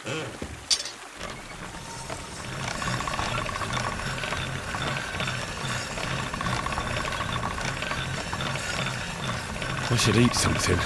I should eat something.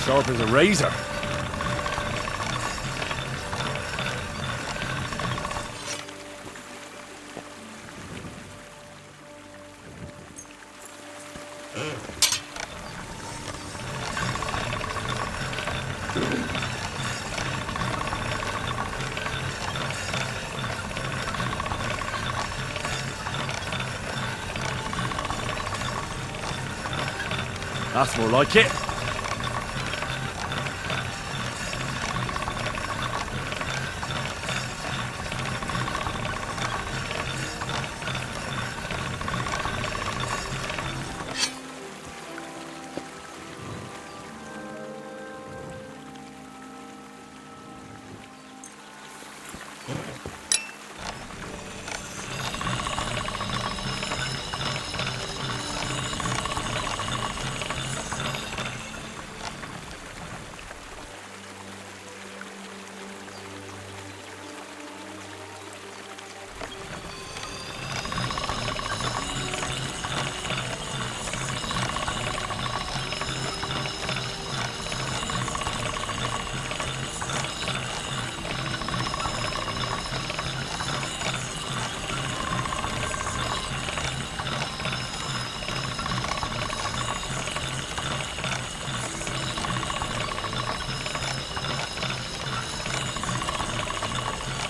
Sharp as a razor. That's more like it.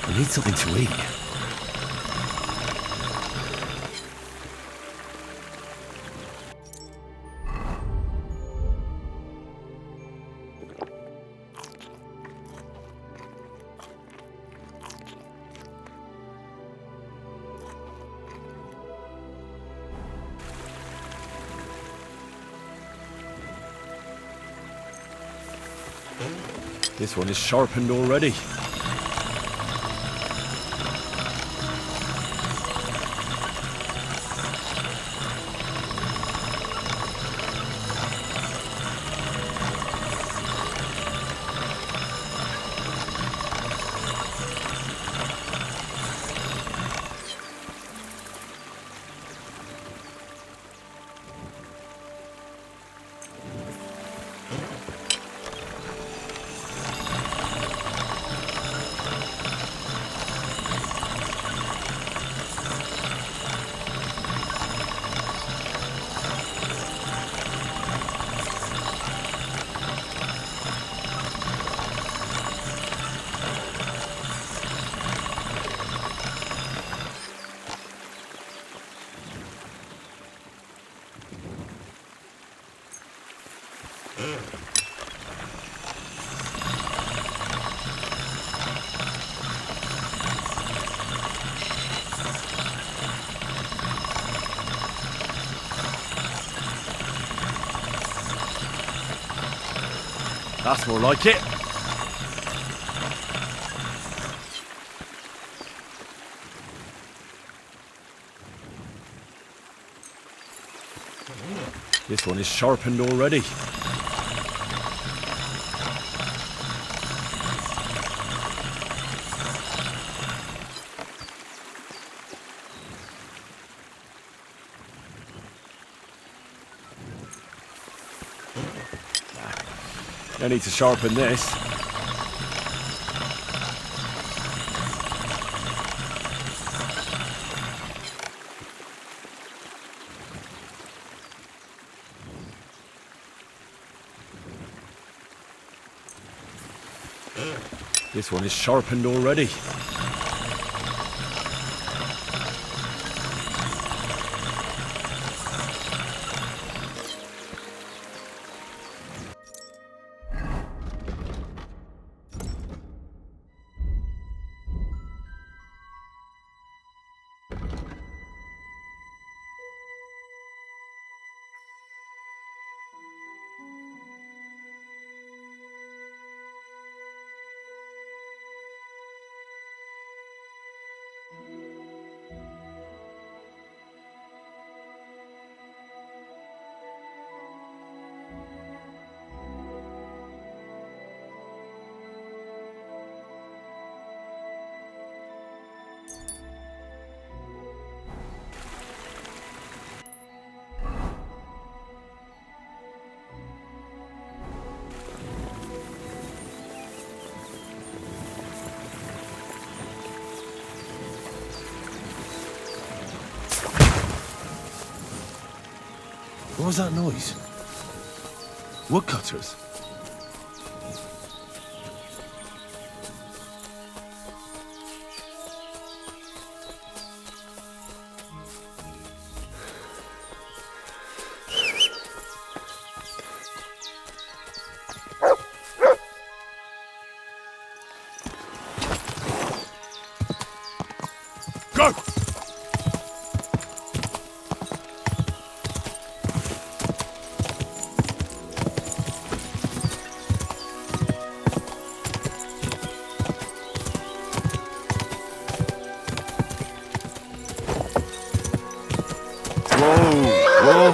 I need something to eat. This one is sharpened already. That's more like it. This one is sharpened already. I need to sharpen this. This one is sharpened already. What was that noise? Woodcutters? Go! Whoa!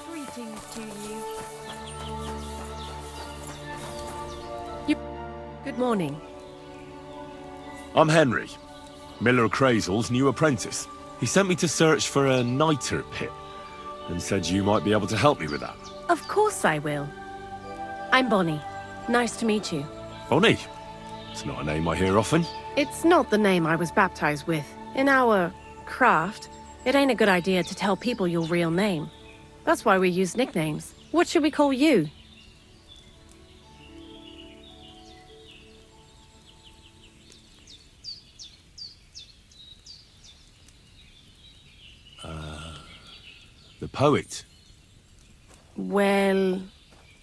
Greetings to you. Good morning. I'm Henry, Miller Crazel's new apprentice. He sent me to search for a niter pit and said you might be able to help me with that. Of course I will. I'm Bonnie. Nice to meet you. Bonnie? It's not a name I hear often. It's not the name I was baptized with. In our craft, it ain't a good idea to tell people your real name. That's why we use nicknames. What should we call you? The poet. Well,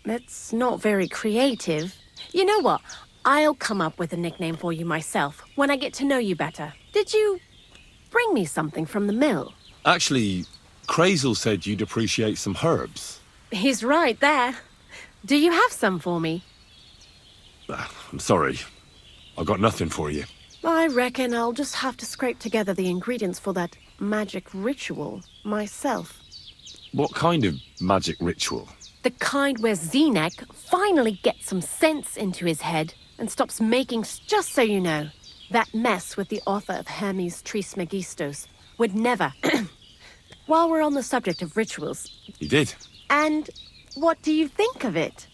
that's not very creative. You know what? I'll come up with a nickname for you myself when I get to know you better. Did you bring me something from the mill? Actually, Crazel said you'd appreciate some herbs. He's right there. Do you have some for me? I'm sorry. I've got nothing for you. I reckon I'll just have to scrape together the ingredients for that magic ritual myself. What kind of magic ritual? The kind where Zenek finally gets some sense into his head and stops making, just so you know, that mess with the author of Hermes Trismegistos would never. While we're on the subject of rituals. He did. And what do you think of it?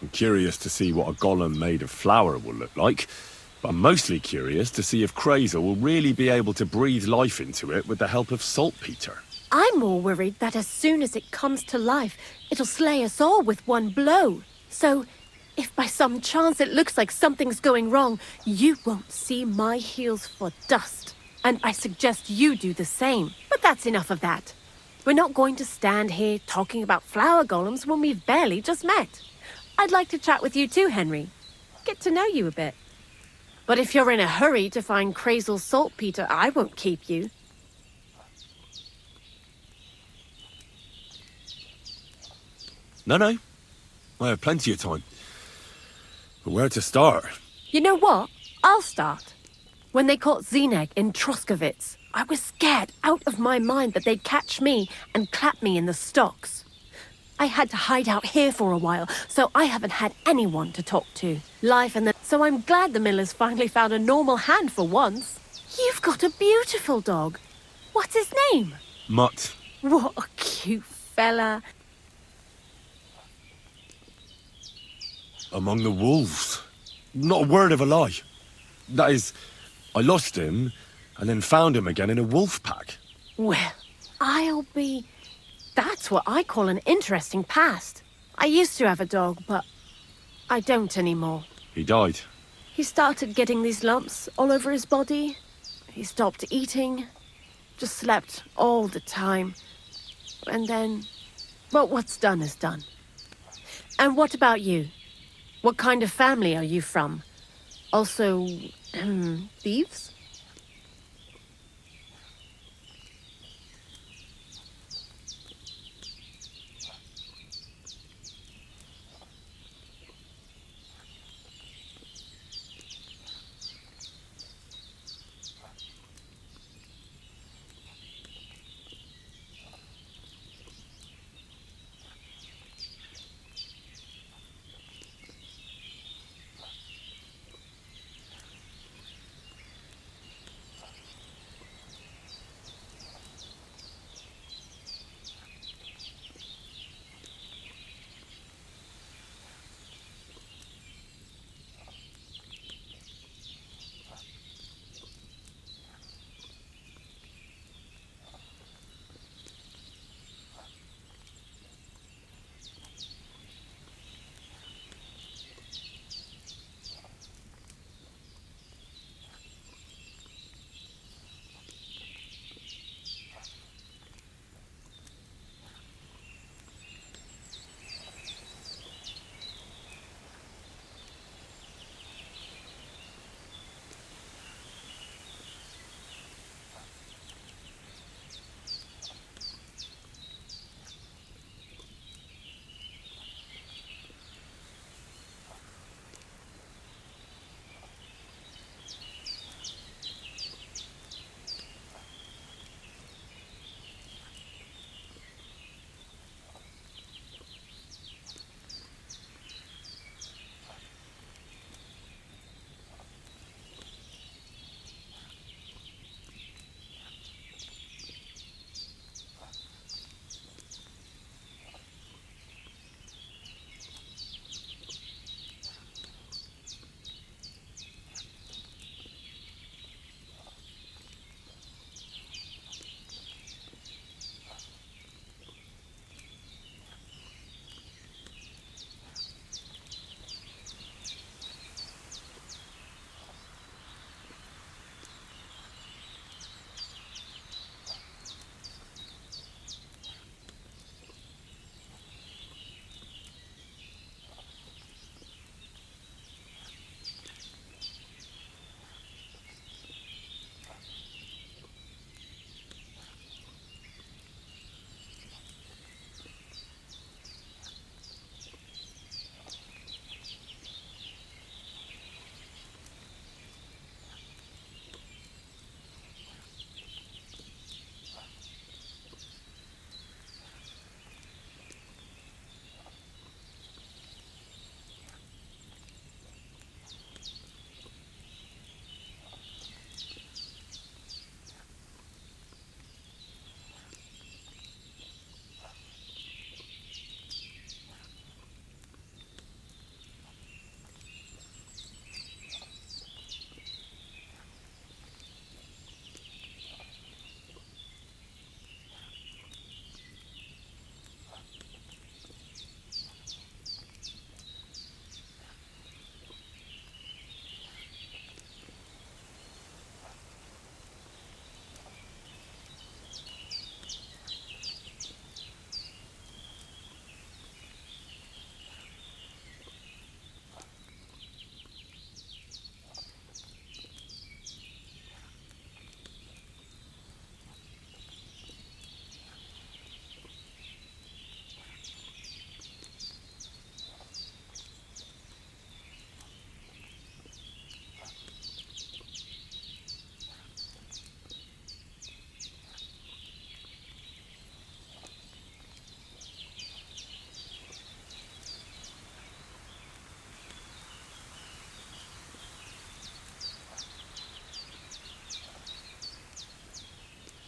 I'm curious to see what a golem made of flour will look like. But I'm mostly curious to see if Crazel will really be able to breathe life into it with the help of saltpeter. I'm more worried that as soon as it comes to life, it'll slay us all with one blow. So, if by some chance it looks like something's going wrong, you won't see my heels for dust. And I suggest you do the same. But that's enough of that. We're not going to stand here talking about flower golems when we've barely just met. I'd like to chat with you too, Henry. Get to know you a bit. But if you're in a hurry to find Crazel's saltpeter, I won't keep you. No. I have plenty of time. But where to start? You know what? I'll start. When they caught Zenek in Troskovitz, I was scared out of my mind that they'd catch me and clap me in the stocks. I had to hide out here for a while, so I haven't had anyone to talk to. So I'm glad the miller's finally found a normal hand for once. You've got a beautiful dog. What's his name? Mutt. What a cute fella. Among the wolves. Not a word of a lie. That is, I lost him, and then found him again in a wolf pack. Well, That's what I call an interesting past. I used to have a dog, but I don't anymore. He died. He started getting these lumps all over his body. He stopped eating, just slept all the time. And then, well, what's done is done. And what about you? What kind of family are you from? Also, thieves?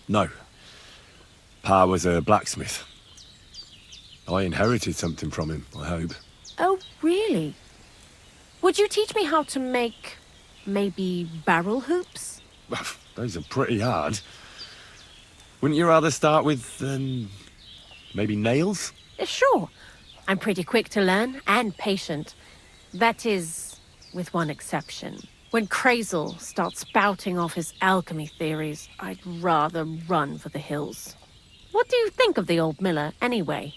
No. Pa was a blacksmith. I inherited something from him, I hope. Oh, really? Would you teach me how to make, maybe barrel hoops? Those are pretty hard. Wouldn't you rather start with, maybe nails? Sure. I'm pretty quick to learn and patient. That is, with one exception. When Krazel starts spouting off his alchemy theories, I'd rather run for the hills. What do you think of the old miller, anyway?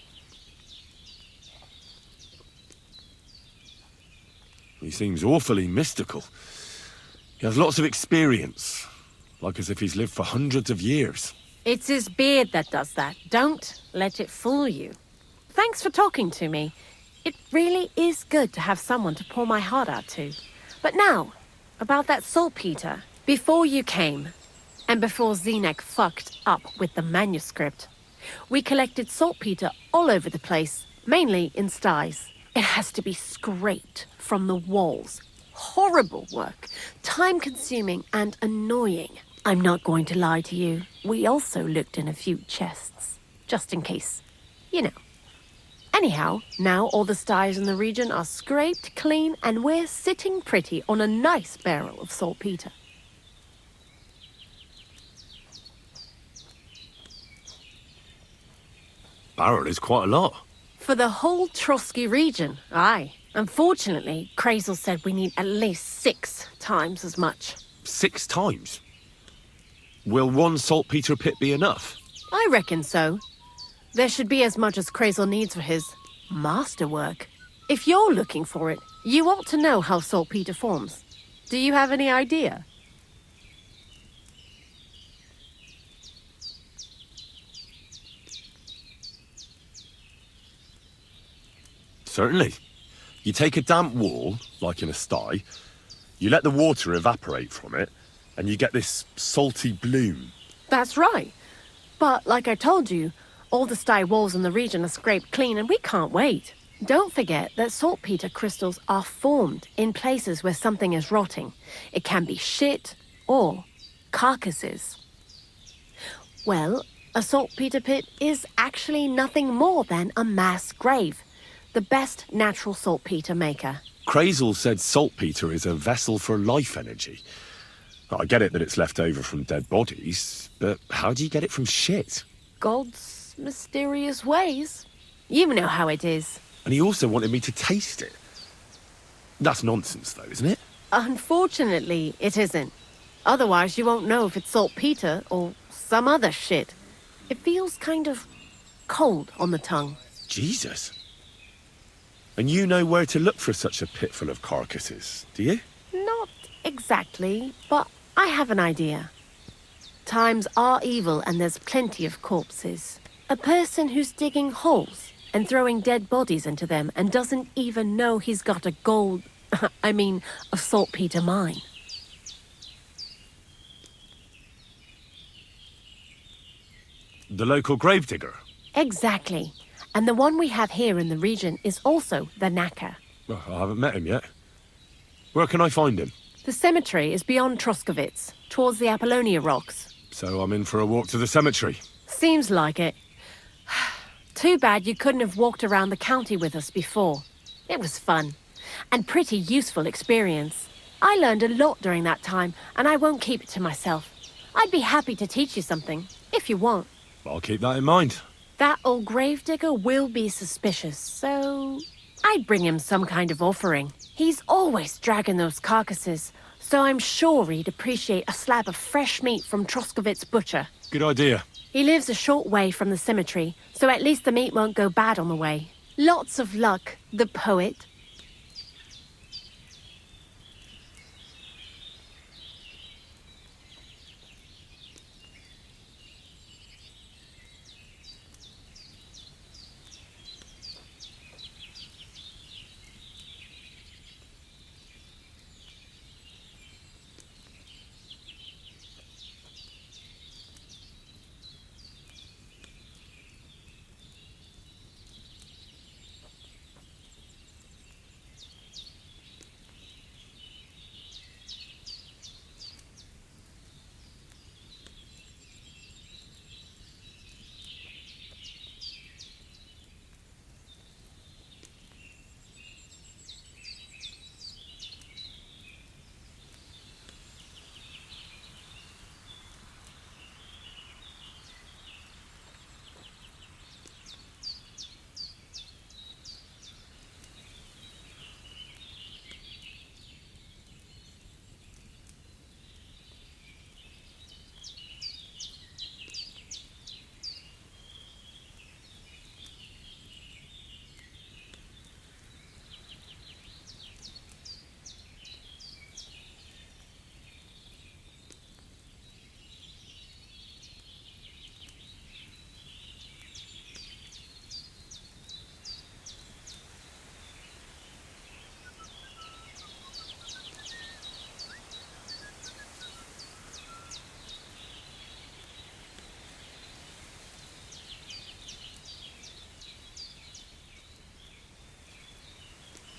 He seems awfully mystical. He has lots of experience, like as if he's lived for hundreds of years. It's his beard that does that. Don't let it fool you. Thanks for talking to me. It really is good to have someone to pour my heart out to. But now, about that saltpeter. Before you came, and before Zenek fucked up with the manuscript, we collected saltpeter all over the place, mainly in sties. It has to be scraped from the walls. Horrible work, time-consuming and annoying. I'm not going to lie to you. We also looked in a few chests, just in case. You know. Anyhow, now all the sties in the region are scraped clean and we're sitting pretty on a nice barrel of saltpeter. Barrel is quite a lot. For the whole Trotsky region, aye. Unfortunately, Krazel said we need at least 6 times as much. 6 times? Will one saltpeter pit be enough? I reckon so. There should be as much as Krazel needs for his masterwork. If you're looking for it, you ought to know how saltpeter forms. Do you have any idea? Certainly. You take a damp wall, like in a sty, you let the water evaporate from it, and you get this salty bloom. That's right. But like I told you, all the sty walls in the region are scraped clean and we can't wait. Don't forget that saltpeter crystals are formed in places where something is rotting. It can be shit or carcasses. Well, a saltpeter pit is actually nothing more than a mass grave. The best natural saltpeter maker. Krazel said saltpeter is a vessel for life energy. I get it that it's left over from dead bodies, but how do you get it from shit? God's mysterious ways. You know how it is. And he also wanted me to taste it. That's nonsense though, isn't it? Unfortunately, it isn't. Otherwise, you won't know if it's saltpeter or some other shit. It feels kind of cold on the tongue. Jesus. And you know where to look for such a pit full of carcasses, do you? Not exactly, but I have an idea. Times are evil and there's plenty of corpses. A person who's digging holes and throwing dead bodies into them and doesn't even know he's got a a saltpeter mine. The local gravedigger? Exactly. And the one we have here in the region is also the knacker. Well, I haven't met him yet. Where can I find him? The cemetery is beyond Troskovitz, towards the Apollonia rocks. So I'm in for a walk to the cemetery. Seems like it. Too bad you couldn't have walked around the county with us before. It was fun. And pretty useful experience. I learned a lot during that time, and I won't keep it to myself. I'd be happy to teach you something, if you want. I'll keep that in mind. That old gravedigger will be suspicious, so I'd bring him some kind of offering. He's always dragging those carcasses, so I'm sure he'd appreciate a slab of fresh meat from Troskovitz butcher. Good idea. He lives a short way from the cemetery, so at least the meat won't go bad on the way. Lots of luck, the poet.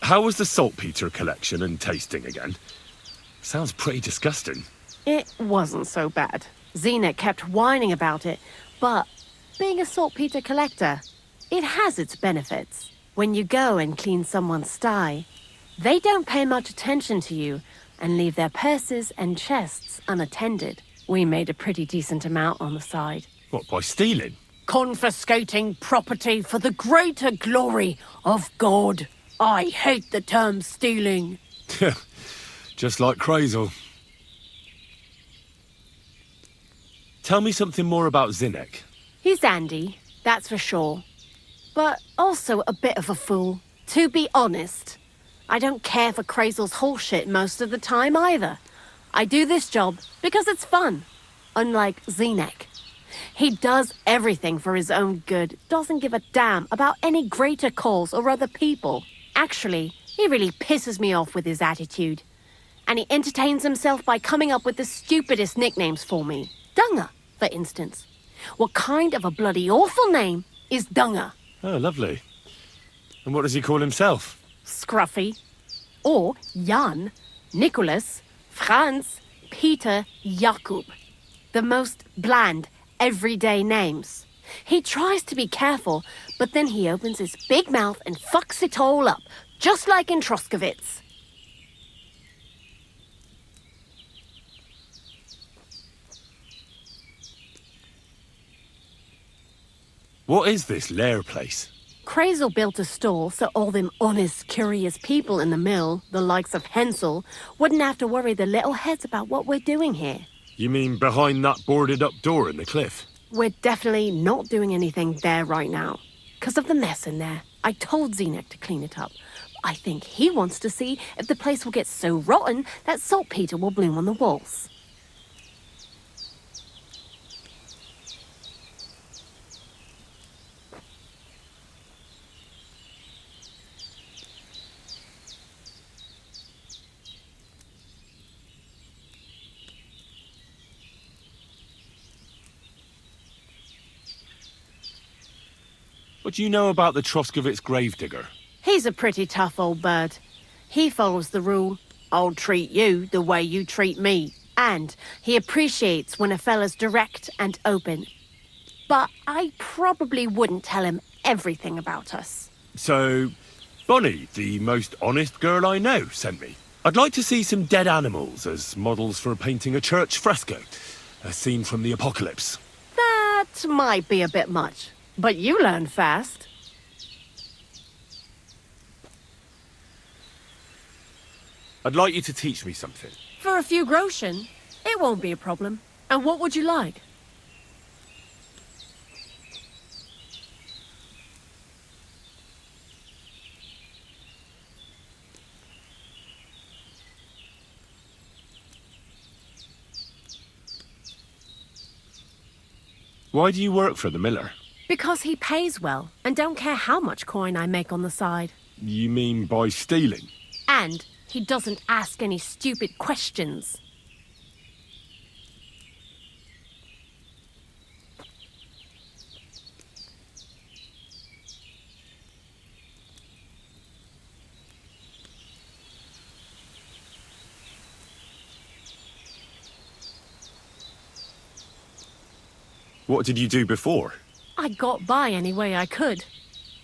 how was the saltpeter collection and tasting again? Sounds pretty disgusting. It wasn't so bad. Xena kept whining about it, but being a saltpeter collector, it has its benefits. When you go and clean someone's sty, they don't pay much attention to you and leave their purses and chests unattended. We made a pretty decent amount on the side. What, by stealing? Confiscating property for the greater glory of God. I hate the term stealing. Just like Crazel. Tell me something more about Zinnek. He's dandy, that's for sure. But also a bit of a fool. To be honest, I don't care for Crazel's horseshit most of the time either. I do this job because it's fun, unlike Zinnek. He does everything for his own good, doesn't give a damn about any greater cause or other people. Actually, he really pisses me off with his attitude. And he entertains himself by coming up with the stupidest nicknames for me. Dunga, for instance. What kind of a bloody awful name is Dunga? Oh, lovely. And what does he call himself? Scruffy. Or Jan, Nicholas, Franz, Peter, Jakub. The most bland, everyday names. He tries to be careful, but then he opens his big mouth and fucks it all up, just like in Troskowitz. What is this lair place? Crazel built a store so all them honest, curious people in the mill, the likes of Hensel, wouldn't have to worry their little heads about what we're doing here. You mean behind that boarded-up door in the cliff? We're definitely not doing anything there right now. Because of the mess in there. I told Zinnek to clean it up. I think he wants to see if the place will get so rotten that saltpeter will bloom on the walls. What do you know about the Troskowitz gravedigger? He's a pretty tough old bird. He follows the rule, I'll treat you the way you treat me. And he appreciates when a fella's direct and open. But I probably wouldn't tell him everything about us. So, Bonnie, the most honest girl I know, sent me. I'd like to see some dead animals as models for painting a church fresco. A scene from the apocalypse. That might be a bit much. But you learn fast. I'd like you to teach me something. For a few groschen, it won't be a problem. And what would you like? Why do you work for the miller? Because he pays well, and don't care how much coin I make on the side. You mean by stealing? And he doesn't ask any stupid questions. What did you do before? I got by any way I could.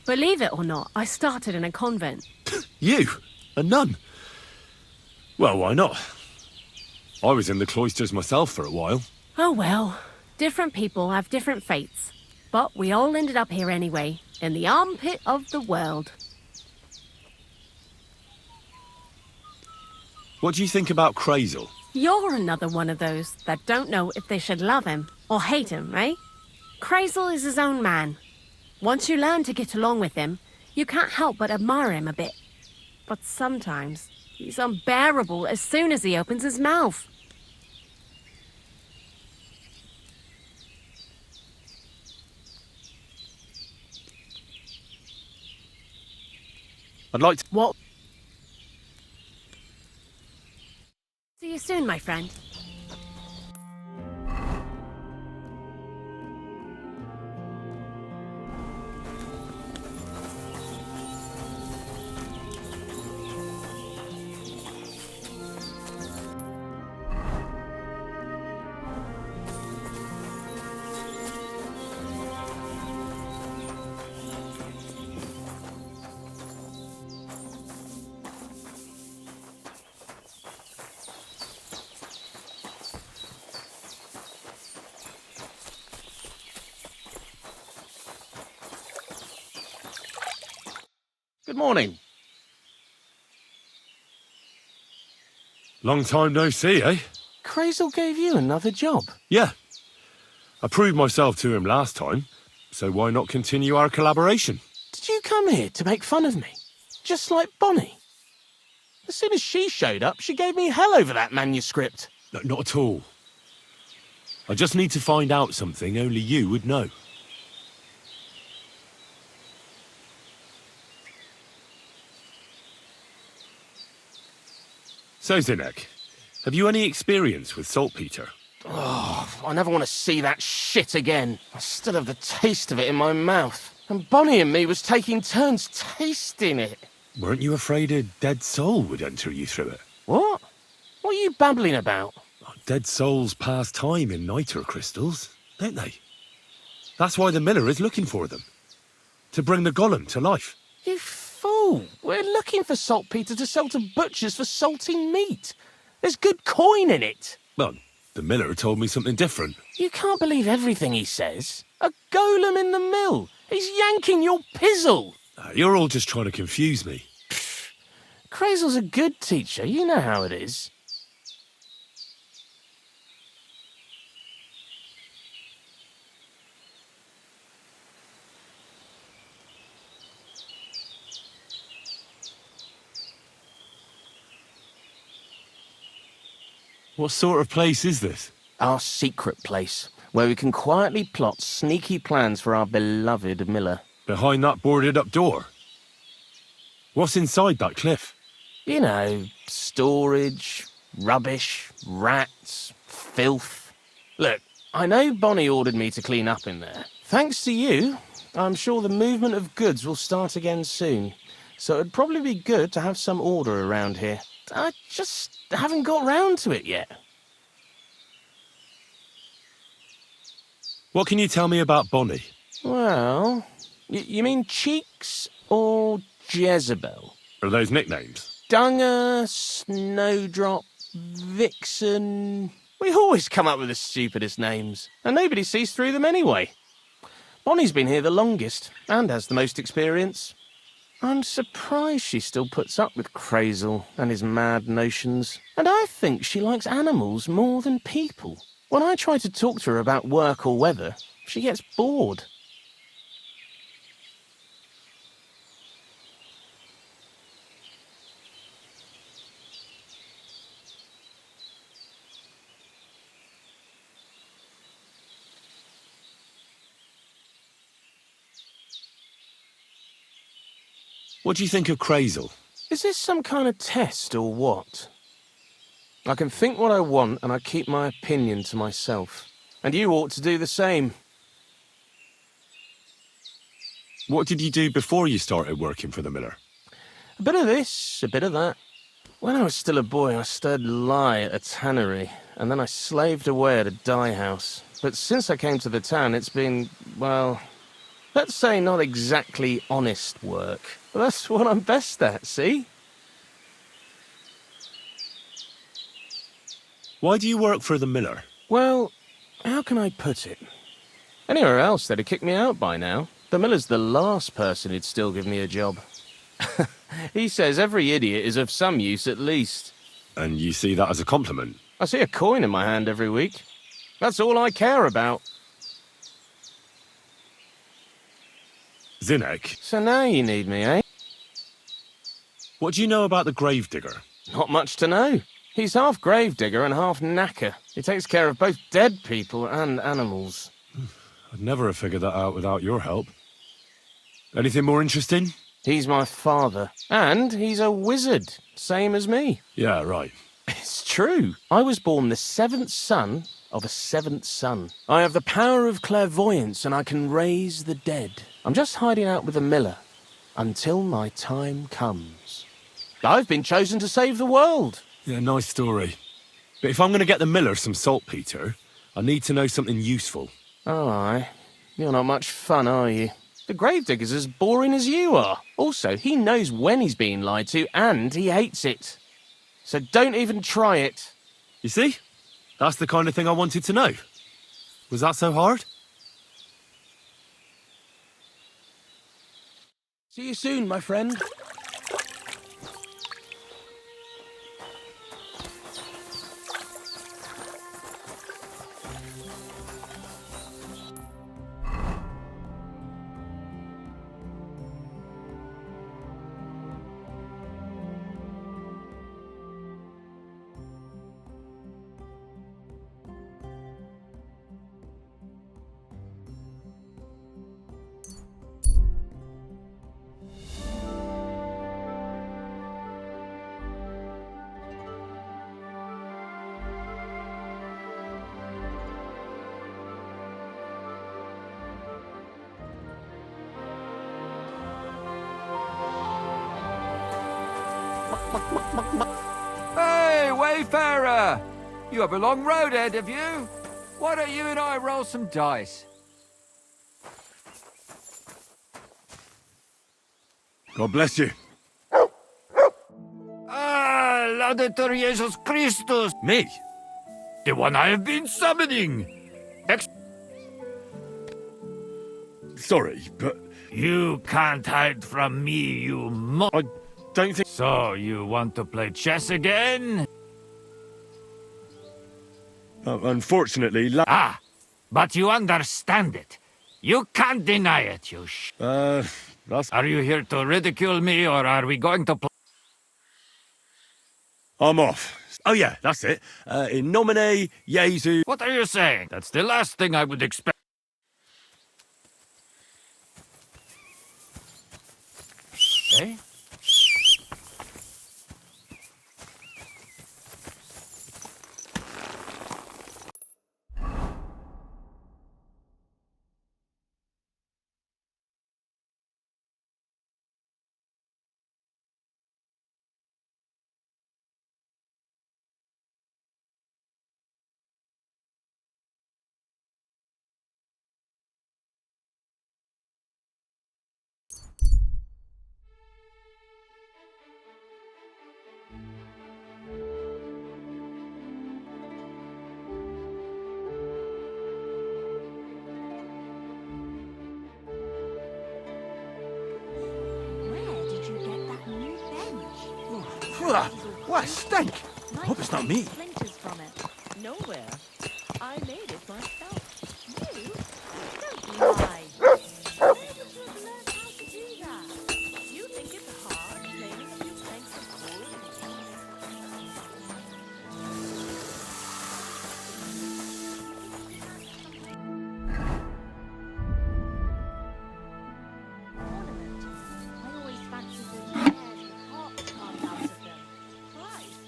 Believe it or not, I started in a convent. You? A nun? Well, why not? I was in the cloisters myself for a while. Oh well, different people have different fates. But we all ended up here anyway, in the armpit of the world. What do you think about Crazel? You're another one of those that don't know if they should love him or hate him, eh? Crazel is his own man. Once you learn to get along with him, you can't help but admire him a bit. But sometimes, he's unbearable as soon as he opens his mouth. I'd like to... What? See you soon, my friend. Good morning. Long time no see, eh? Crazel gave you another job. Yeah. I proved myself to him last time, so why not continue our collaboration? Did you come here to make fun of me? Just like Bonnie? As soon as she showed up, she gave me hell over that manuscript. No, not at all. I just need to find out something only you would know. So, Zinek, have you any experience with saltpeter? Oh, I never want to see that shit again. I still have the taste of it in my mouth. And Bonnie and me was taking turns tasting it. Weren't you afraid a dead soul would enter you through it? What? What are you babbling about? Dead souls pass time in niter crystals, don't they? That's why the miller is looking for them. To bring the golem to life. You fool! We're looking for saltpeter to sell to butchers for salting meat. There's good coin in it. Well, the miller told me something different. You can't believe everything he says. A golem in the mill. He's yanking your pizzle. You're all just trying to confuse me. Crazel's a good teacher. You know how it is. What sort of place is this? Our secret place, where we can quietly plot sneaky plans for our beloved miller. Behind that boarded-up door? What's inside that cliff? You know, storage, rubbish, rats, filth. Look, I know Bonnie ordered me to clean up in there. Thanks to you, I'm sure the movement of goods will start again soon. So it'd probably be good to have some order around here. I just haven't got round to it yet. What can you tell me about Bonnie? Well, you mean Cheeks or Jezebel? Are those nicknames? Dunger, Snowdrop, Vixen... We always come up with the stupidest names, and nobody sees through them anyway. Bonnie's been here the longest, and has the most experience. I'm surprised she still puts up with Crazel and his mad notions. And I think she likes animals more than people. When I try to talk to her about work or weather, she gets bored. What do you think of Crazel? Is this some kind of test or what? I can think what I want and I keep my opinion to myself. And you ought to do the same. What did you do before you started working for the miller? A bit of this, a bit of that. When I was still a boy, I stirred lye at a tannery, and then I slaved away at a dye house. But since I came to the town, it's been, well, let's say not exactly honest work. But that's what I'm best at, see? Why do you work for the miller? Well, how can I put it? Anywhere else, they'd have kicked me out by now. The miller's the last person who'd still give me a job. He says every idiot is of some use at least. And you see that as a compliment? I see a coin in my hand every week. That's all I care about. Zinek, So now you need me, eh? what do you know about the gravedigger? Not much to know. He's half gravedigger and half knacker. He takes care of both dead people and animals. I'd never have figured that out without your help. Anything more interesting? He's my father. And he's a wizard, same as me. Yeah, right. It's true. I was born the seventh son of a seventh son. I have the power of clairvoyance and I can raise the dead. I'm just hiding out with the miller until my time comes. I've been chosen to save the world. Yeah, nice story. But if I'm going to get the miller some saltpeter, I need to know something useful. Oh, aye. You're not much fun, are you? The gravedigger's as boring as you are. Also, he knows when he's being lied to, and he hates it. So don't even try it. You see? That's the kind of thing I wanted to know. Was that so hard? See you soon, my friend. Hey, Wayfarer! You have a long road ahead of you. Why don't you and I roll some dice? God bless you. Ah, Laudetur Jesus Christus! Me? The one I have been summoning! Sorry, but You can't hide from me, you I don't think... So, you want to play chess again? unfortunately, Ah, but you understand it. You can't deny it, you that's... Are you here to ridicule me, or are we going to play? I'm off. Oh yeah, that's it. In nomine Jesu... What are you saying? That's the last thing I would expect. Eh? Where did you get that new bench? What a stank! I hope it's not me. Splinters from it. Nowhere. I made it myself. You? Don't lie. You should have learned how to do that. You think it's hard claiming a few planks of wood? Ornament. I always fancied those chairs with hearts carved out of them. Christ!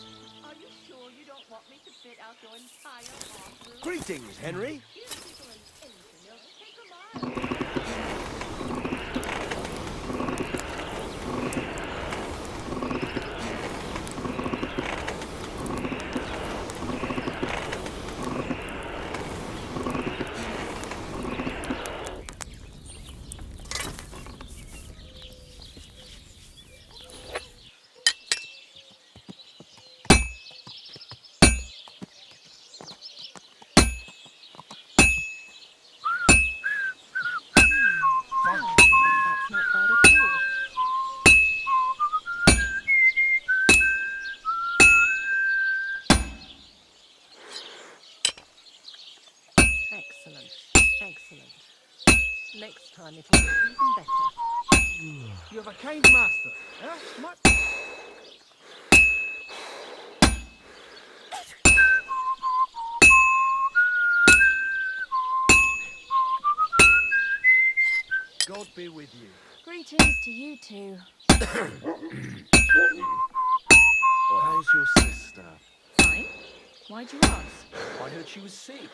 Are you sure you don't want me to fit out your entire arm through? Greetings, Henry. You people are anything else. Take a mile. That's not bad at all. Excellent. Excellent. Next time it will be even better. You have a kind master. Huh? God be with you. Greetings to you two. How's your sister? Fine. Why'd you ask? I heard she was sick.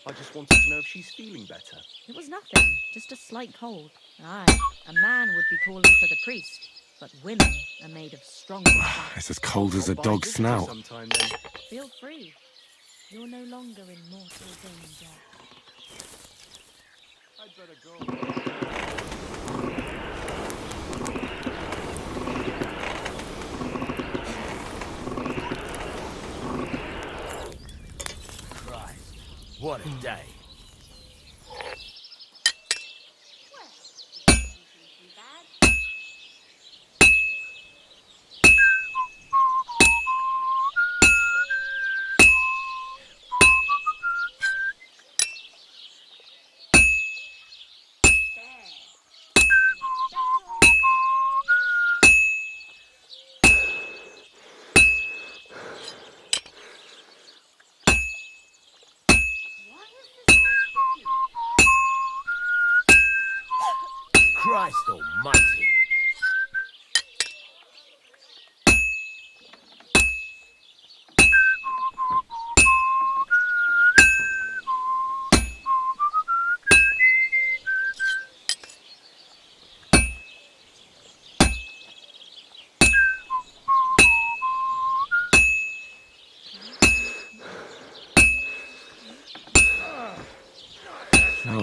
I just wanted to know if she's feeling better. It was nothing. Just a slight cold. Aye, a man would be calling for the priest, but women are made of stronger stuff. It's as cold as a I'll dog's visit snout. sometime then. Feel free. You're no longer in mortal danger. I'd better go. Christ, what a day. Christ almighty.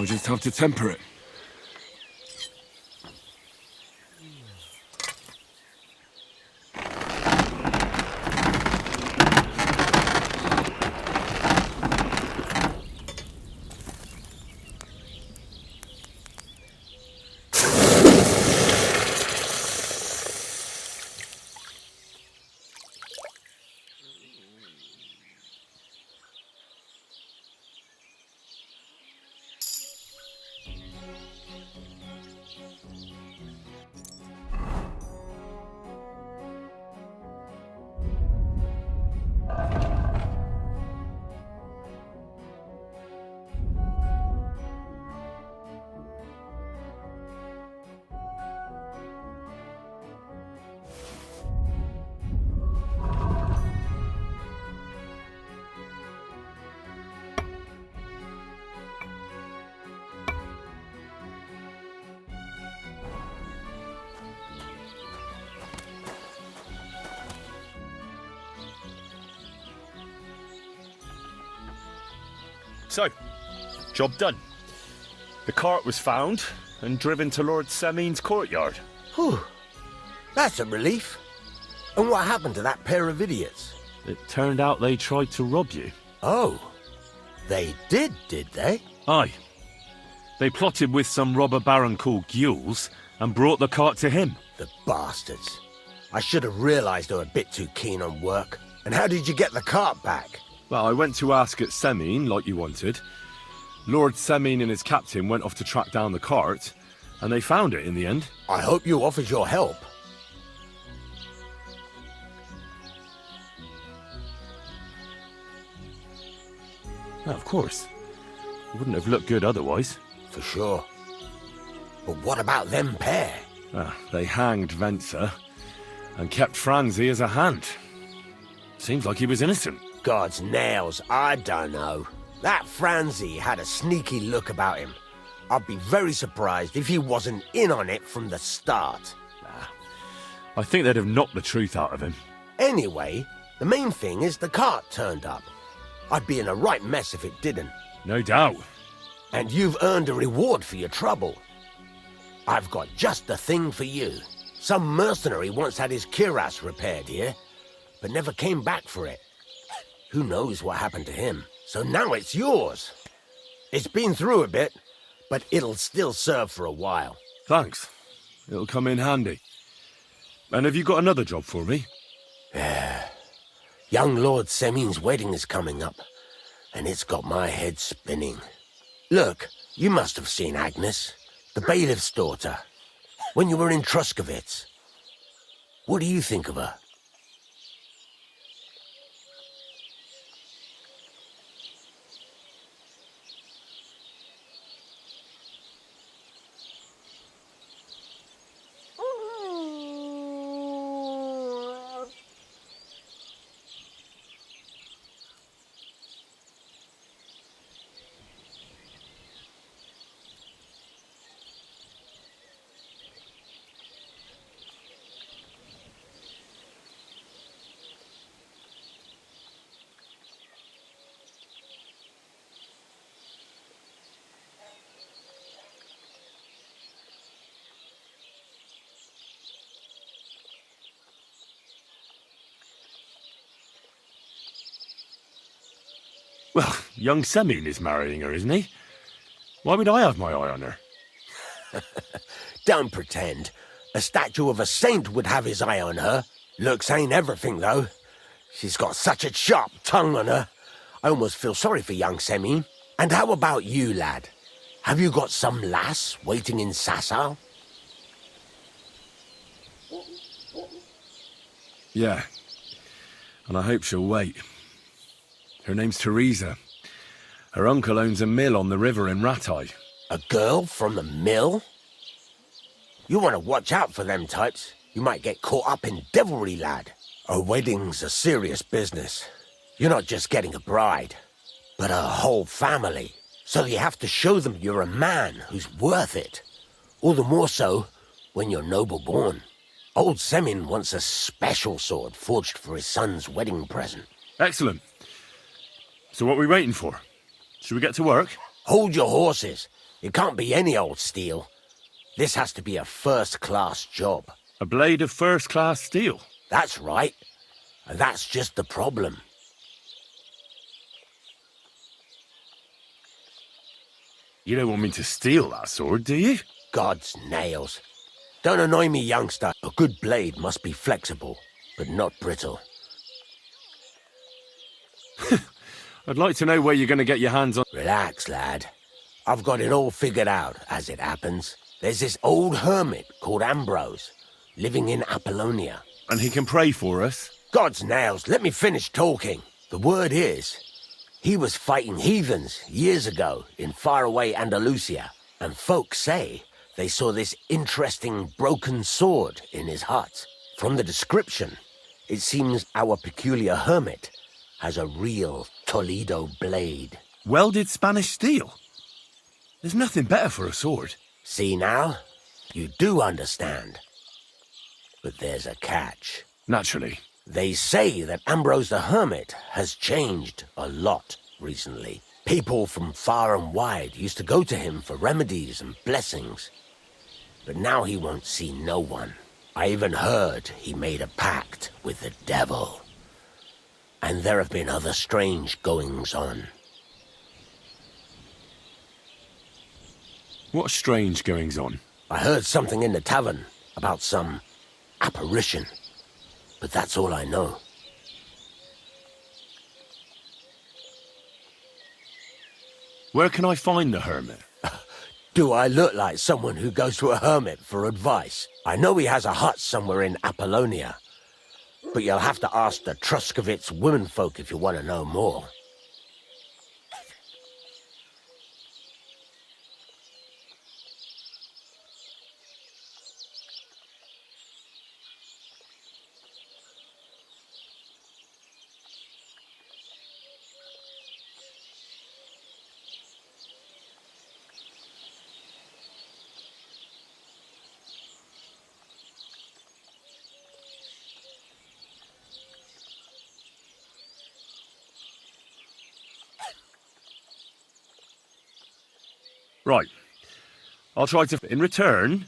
just have to temper it. So, job done. The cart was found and driven to Lord Semin's courtyard. Whew. That's a relief. And what happened to that pair of idiots? It turned out they tried to rob you. Oh. They did they? Aye. They plotted with some robber baron called Gules and brought the cart to him. The bastards. I should have realised they were a bit too keen on work. And how did you get the cart back? Well, I went to ask at Semin, like you wanted. Lord Semin and his captain went off to track down the cart, and they found it in the end. I hope you offered your help. Well, of course. It wouldn't have looked good otherwise. For sure. But what about them pair? They hanged Venser and kept Franzi as a hand. Seems like he was innocent. God's nails, I don't know. That Franzi had a sneaky look about him. I'd be very surprised if he wasn't in on it from the start. I think they'd have knocked the truth out of him. Anyway, the main thing is the cart turned up. I'd be in a right mess if it didn't. No doubt. And you've earned a reward for your trouble. I've got just the thing for you. Some mercenary once had his cuirass repaired here, but never came back for it. Who knows what happened to him? So now it's yours. It's been through a bit, but it'll still serve for a while. Thanks. It'll come in handy. And have you got another job for me? Young Lord Semin's wedding is coming up, and it's got my head spinning. Look, you must have seen Agnes, the bailiff's daughter, when you were in Truskovitz. What do you think of her? Well, young Semin is marrying her, isn't he? Why would I have my eye on her? Don't pretend. A statue of a saint would have his eye on her. Looks ain't everything, though. She's got such a sharp tongue on her. I almost feel sorry for young Semin. And how about you, lad? Have you got some lass waiting in Sasau? Yeah. And I hope she'll wait. Her name's Teresa. Her uncle owns a mill on the river in Ratai. A girl from the mill? You want to watch out for them types. You might get caught up in devilry, lad. A wedding's a serious business. You're not just getting a bride, but a whole family. So you have to show them you're a man who's worth it. All the more so when you're noble-born. Old Semin wants a special sword forged for his son's wedding present. Excellent. So what are we waiting for? Should we get to work? Hold your horses. It can't be any old steel. This has to be a first-class job. A blade of first-class steel. That's right. And that's just the problem. You don't want me to steal that sword, do you? God's nails. Don't annoy me, youngster. A good blade must be flexible, but not brittle. I'd like to know where you're going to get your hands on... Relax, lad. I've got it all figured out, as it happens. There's this old hermit called Ambrose, living in Apollonia. And he can pray for us? God's nails, let me finish talking. The word is, he was fighting heathens years ago in faraway Andalusia, and folks say they saw this interesting broken sword in his hut. From the description, it seems our peculiar hermit has a real Toledo blade. Welded Spanish steel? There's nothing better for a sword. See now? You do understand. But there's a catch. Naturally. They say that Ambrose the Hermit has changed a lot recently. People from far and wide used to go to him for remedies and blessings. But now he won't see no one. I even heard he made a pact with the devil. And there have been other strange goings-on. What strange goings-on? I heard something in the tavern about some apparition. But that's all I know. Where can I find the hermit? Do I look like someone who goes to a hermit for advice? I know he has a hut somewhere in Apollonia. But you'll have to ask the Truscovitz womenfolk if you want to know more. Right. I'll try to... In return,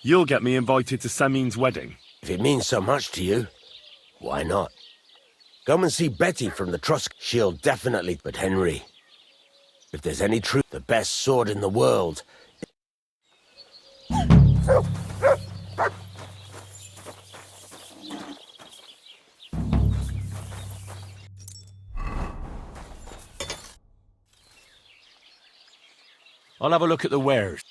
you'll get me invited to Samin's wedding. If it means so much to you, why not? Come and see Betty from the Trusk. She'll definitely... But Henry, if there's any truth, the best sword in the world... I'll have a look at the wares.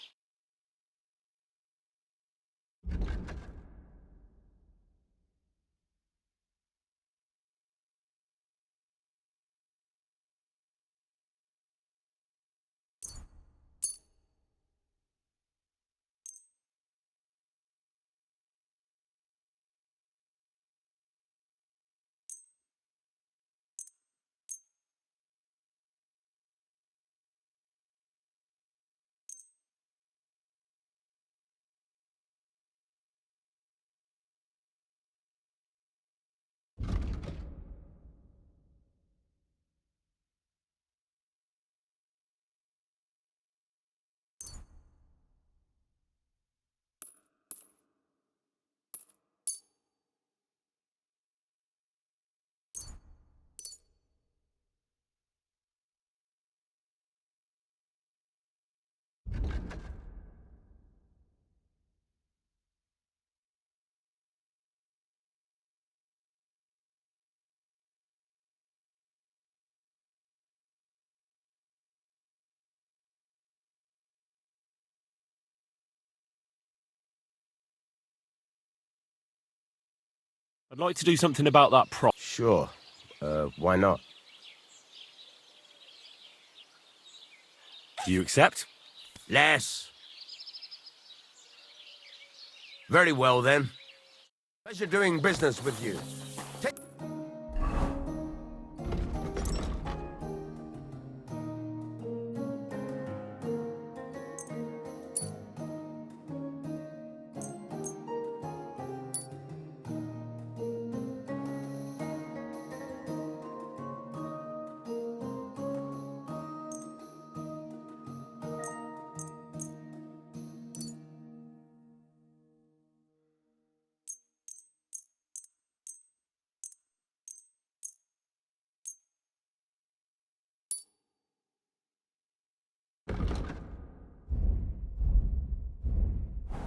I'd like to do something about that prop. Sure. Why not? Do you accept? Less. Very well, then. Pleasure doing business with you.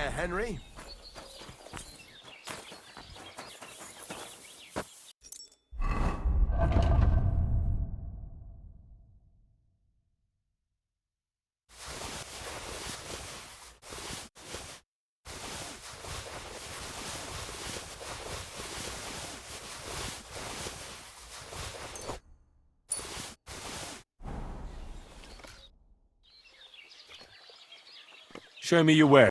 Henry. Show me your wares.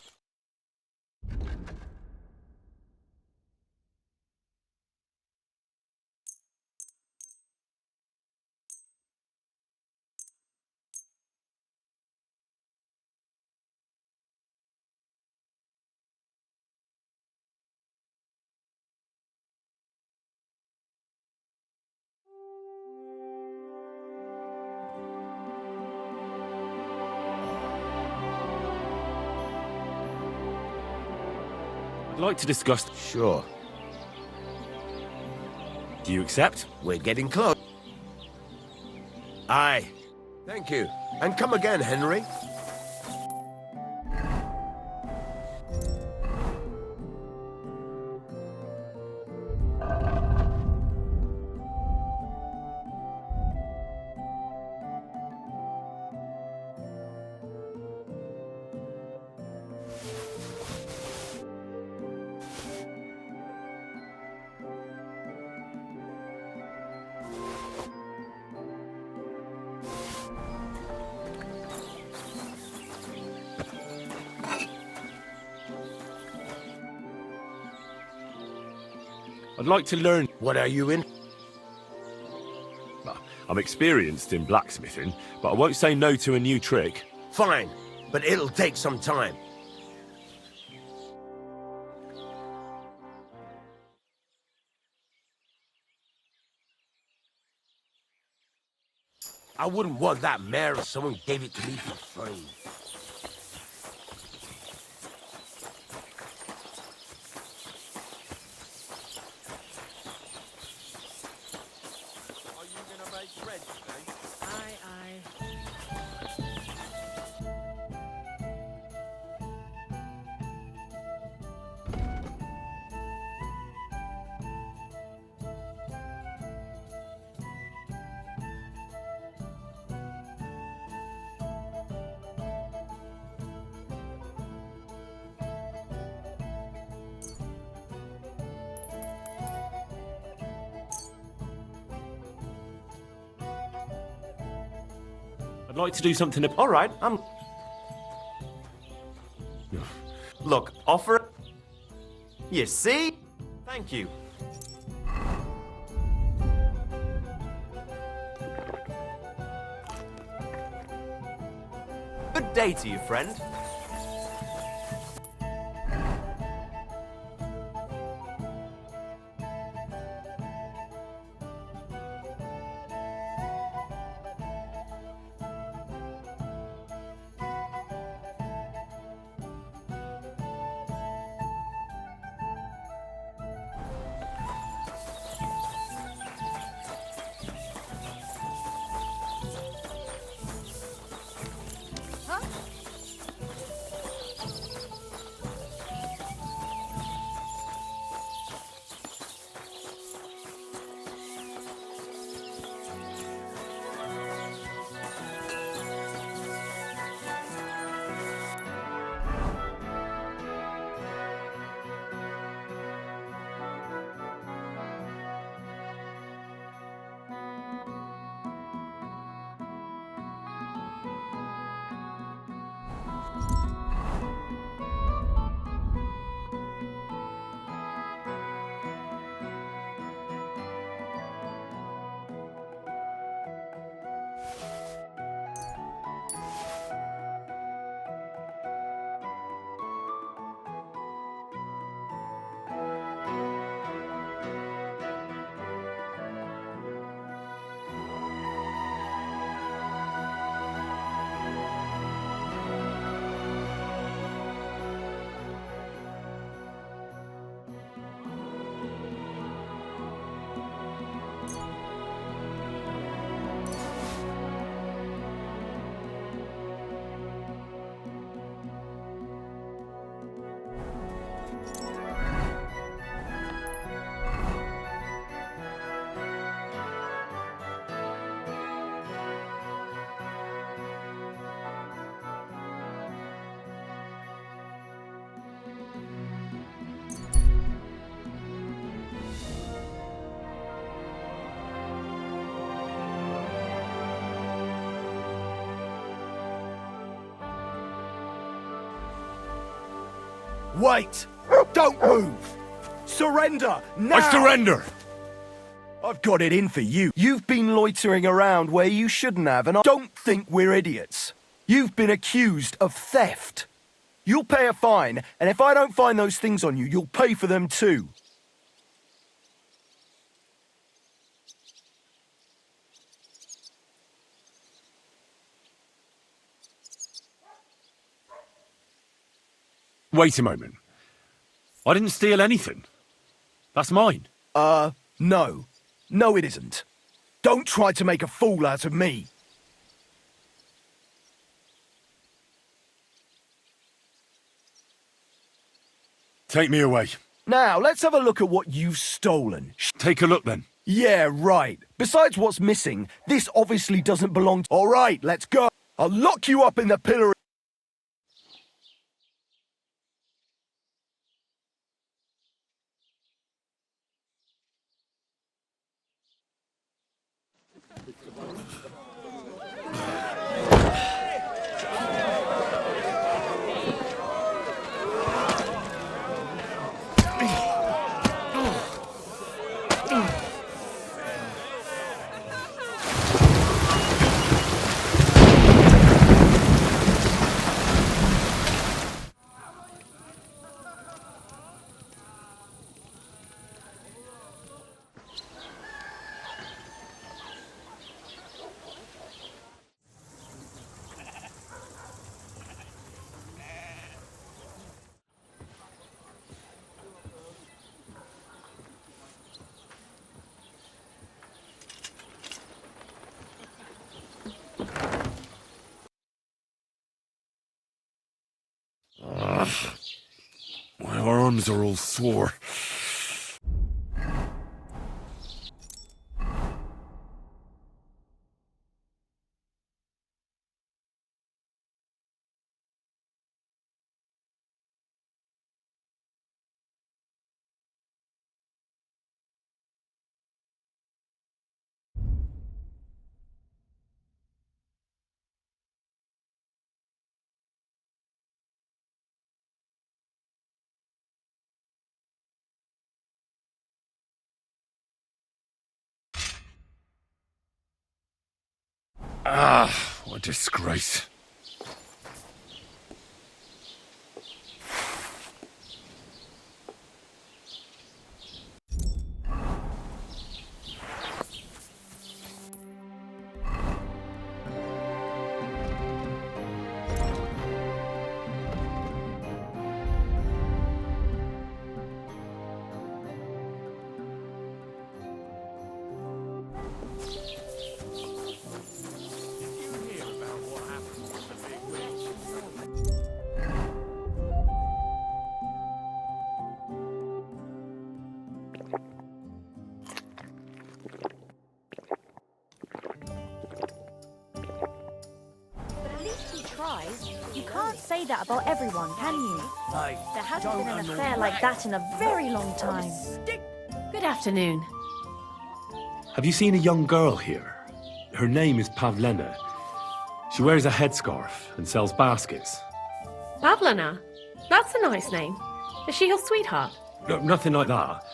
I'd like to discuss... Sure. Do you accept? We're getting close. Aye. Thank you. And come again, Henry. I'd like to learn... What are you in? I'm experienced in blacksmithing, but I won't say no to a new trick. Fine, but it'll take some time. I wouldn't want that mare if someone gave it to me for free. Are you going to make bread today? Aye, aye. I'd like to do something... All right, Look, offer... You see? Thank you. Good day to you, friend. Wait! Don't move! Surrender! Now! I surrender! I've got it in for you. You've been loitering around where you shouldn't have, and I don't think we're idiots. You've been accused of theft. You'll pay a fine, and if I don't find those things on you, you'll pay for them too. Wait a moment. I didn't steal anything. That's mine. No. No, it isn't. Don't try to make a fool out of me. Take me away. Now, let's have a look at what you've stolen. Take a look then. Yeah, right. Besides what's missing, this obviously doesn't belong to... All right, let's go. I'll lock you up in the pillory. My arms are all sore. What a disgrace. You can't say that about everyone, can you? Hey, There hasn't been an affair like that in a very long time. Good afternoon. Have you seen a young girl here? Her name is Pavlena. She wears a headscarf and sells baskets. Pavlina? That's a nice name. Is she your sweetheart? No, nothing like that.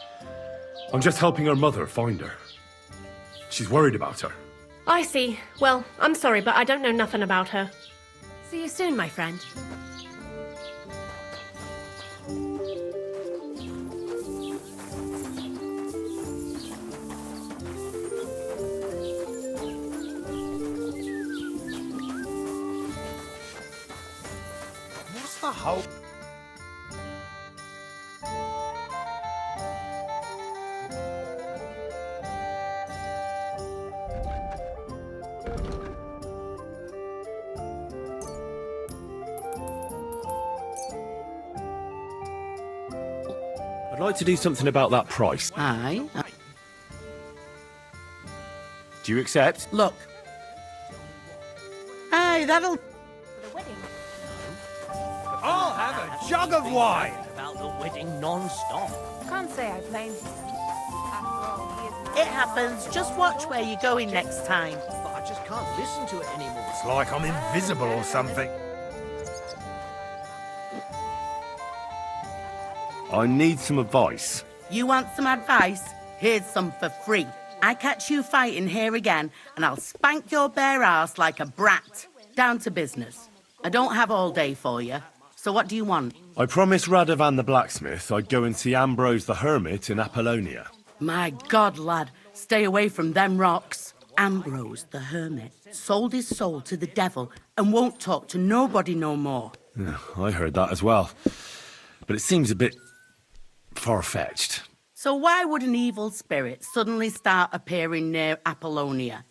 I'm just helping her mother find her. She's worried about her. I see. Well, I'm sorry, but I don't know nothing about her. See you soon, my friend. what's the whole... I'd like to do something about that price. Aye. Do you accept? Look. Aye, that'll... I'll have a jug of wine! About the wedding non-stop. Can't say I blame him. After all, he is It happens. Just watch where you're going next time. But I just can't listen to it anymore. It's like I'm invisible or something. I need some advice. You want some advice? Here's some for free. I catch you fighting here again, and I'll spank your bare ass like a brat. Down to business. I don't have all day for you. So what do you want? I promised Radovan the blacksmith I'd go and see Ambrose the hermit in Apollonia. My God, lad, stay away from them rocks. Ambrose the hermit sold his soul to the devil and won't talk to nobody no more. Yeah, I heard that as well. But it seems a bit far-fetched. So why would an evil spirit suddenly start appearing near Apollonia?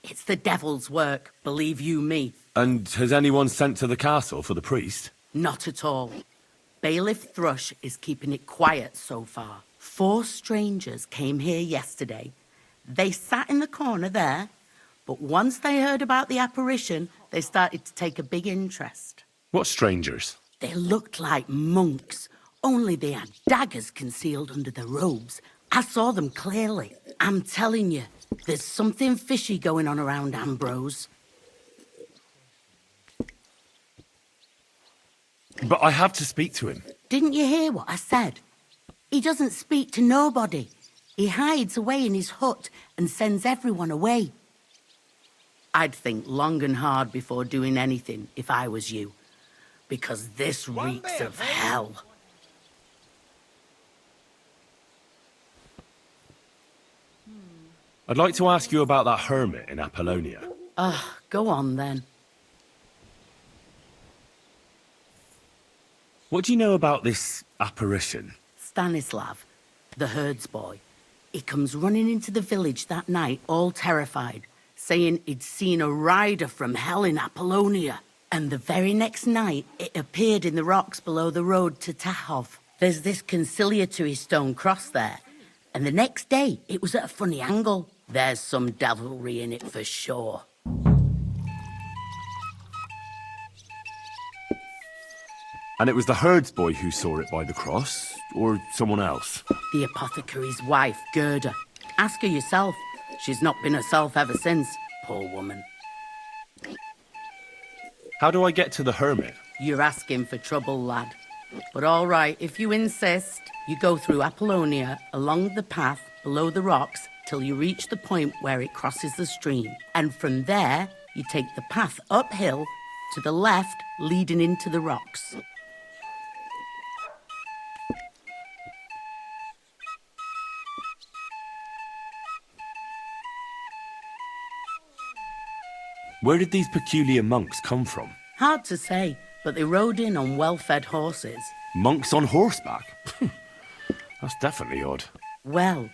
It's the devil's work, believe you me. And has anyone sent to the castle for the priest? Not at all. Bailiff Thrush is keeping it quiet so far. 4 strangers came here yesterday. They sat in the corner there, but once they heard about the apparition, they started to take a big interest. What strangers? They looked like monks, only they had daggers concealed under their robes. I saw them clearly. I'm telling you, there's something fishy going on around Ambrose. But I have to speak to him. Didn't you hear what I said? He doesn't speak to nobody. He hides away in his hut and sends everyone away. I'd think long and hard before doing anything if I was you, because this reeks of hell. I'd like to ask you about that hermit in Apollonia. Go on then. What do you know about this apparition? Stanislav, the herds boy. He comes running into the village that night, all terrified, saying he'd seen a rider from hell in Apollonia. And the very next night, it appeared in the rocks below the road to Tahov. There's this conciliatory stone cross there. And the next day, it was at a funny angle. There's some devilry in it for sure. And it was the herds boy who saw it by the cross, or someone else? The apothecary's wife, Gerda. Ask her yourself. She's not been herself ever since, poor woman. How do I get to the hermit? You're asking for trouble, lad. But all right, if you insist, you go through Apollonia, along the path, below the rocks, till you reach the point where it crosses the stream. And from there, you take the path uphill, to the left, leading into the rocks. Where did these peculiar monks come from? Hard to say, but they rode in on well-fed horses. Monks on horseback? That's definitely odd. Well,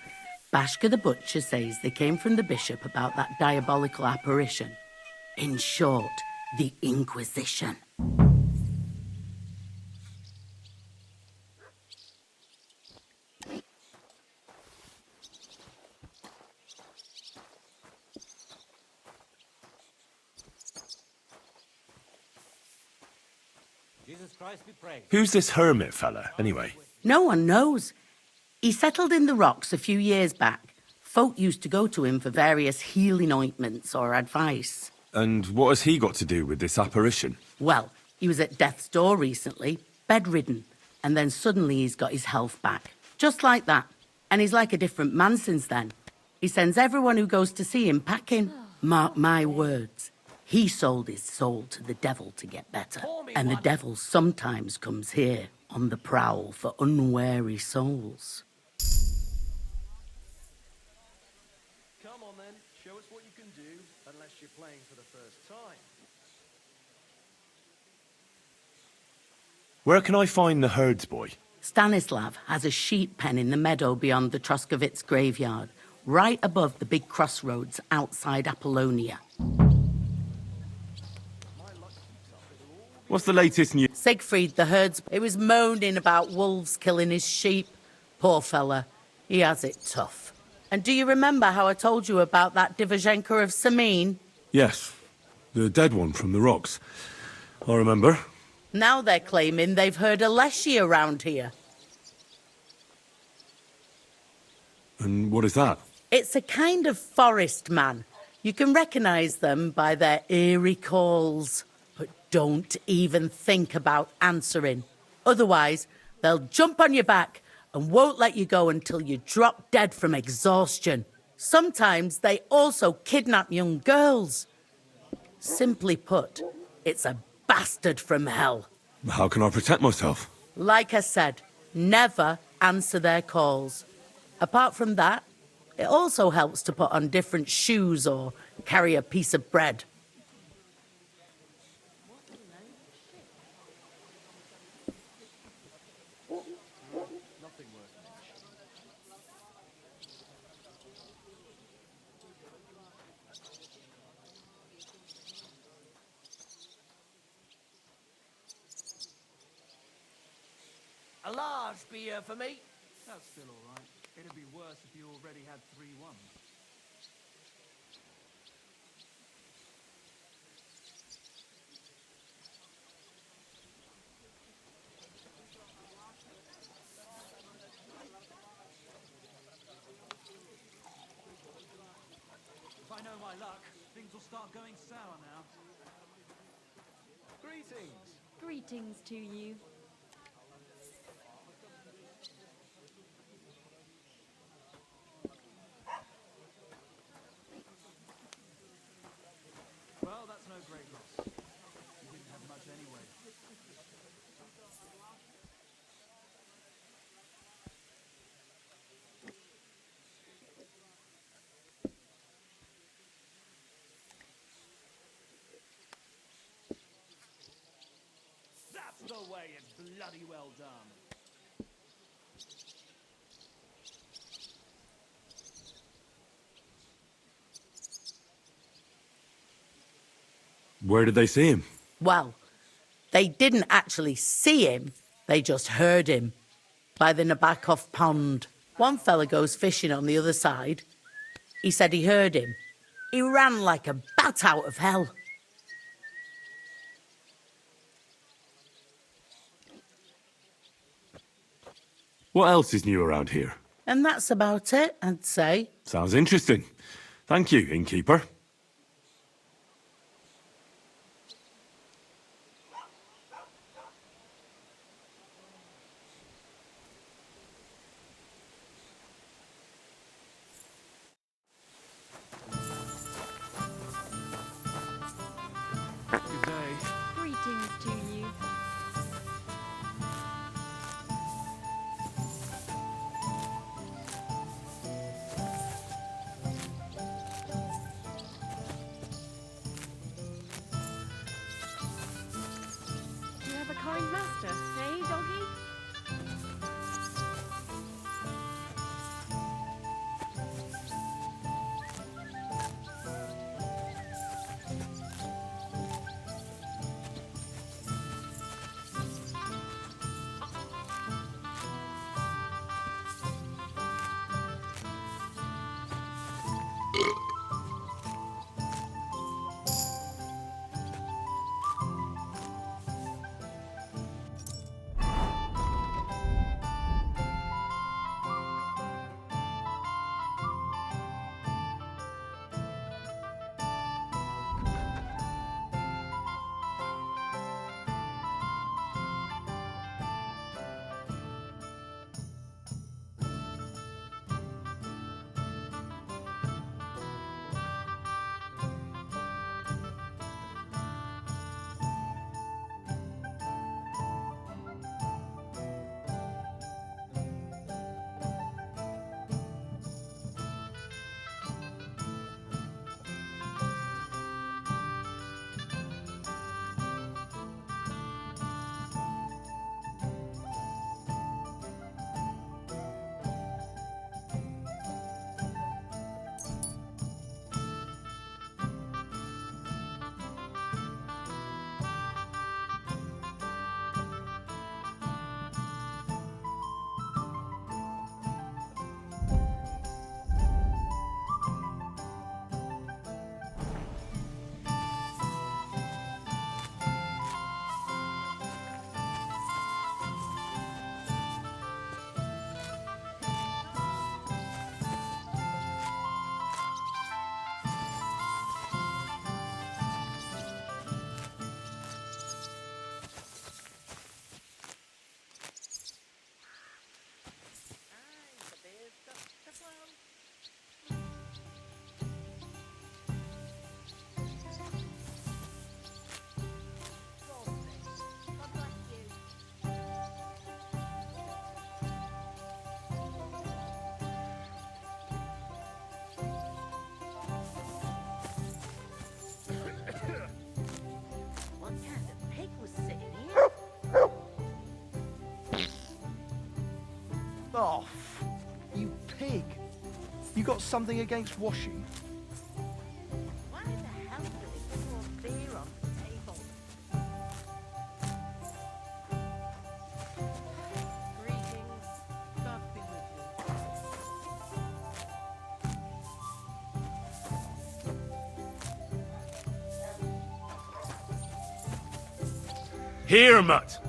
Bashka the Butcher says they came from the bishop about that diabolical apparition. In short, the Inquisition. Who's this hermit fella, anyway? No one knows. He settled in the rocks a few years back. Folk used to go to him for various healing ointments or advice. And what has he got to do with this apparition? Well, he was at death's door recently, bedridden, and then suddenly he's got his health back. Just like that. And he's like a different man since then. He sends everyone who goes to see him packing. Mark my words. He sold his soul to the devil to get better. And the devil sometimes comes here on the prowl for unwary souls. Come on then, show us what you can do, unless you're playing for the first time. Where can I find the herds boy? Stanislav has a sheep pen in the meadow beyond the Troskovitz graveyard, right above the big crossroads outside Apollonia. What's the latest news? Siegfried the herds, he was moaning about wolves killing his sheep. Poor fella, he has it tough. And do you remember how I told you about that Divozhenko of Samin? Yes, the dead one from the rocks. I remember. Now they're claiming they've heard a leshy around here. And what is that? It's a kind of forest man. You can recognize them by their eerie calls. But don't even think about answering. Otherwise, They'll jump on your back and won't let you go until you drop dead from exhaustion. Sometimes they also kidnap young girls. Simply put, it's a bastard from hell. How can I protect myself? Like I said, never answer their calls. Apart from that, it also helps to put on different shoes or carry a piece of bread. A large beer for me. That's still all right. It'd be worse if you already had 3 ones. If I know my luck, things will start going sour now. Greetings. Greetings to you. Well, that's no great loss. You didn't have much anyway. That's the way, it's bloody well done. Where did they see him? Well, they didn't actually see him, they just heard him. By the Nabokov pond. One fella goes fishing on the other side. He said he heard him. He ran like a bat out of hell. What else is new around here? And that's about it, I'd say. Sounds interesting. Thank you, innkeeper. Good day. Greetings to you. You have a kind master, eh, doggy? Oh, you pig. You got something against washing? Why the hell do they pour beer on the table? Greetings. God be with you. Here, Mutt!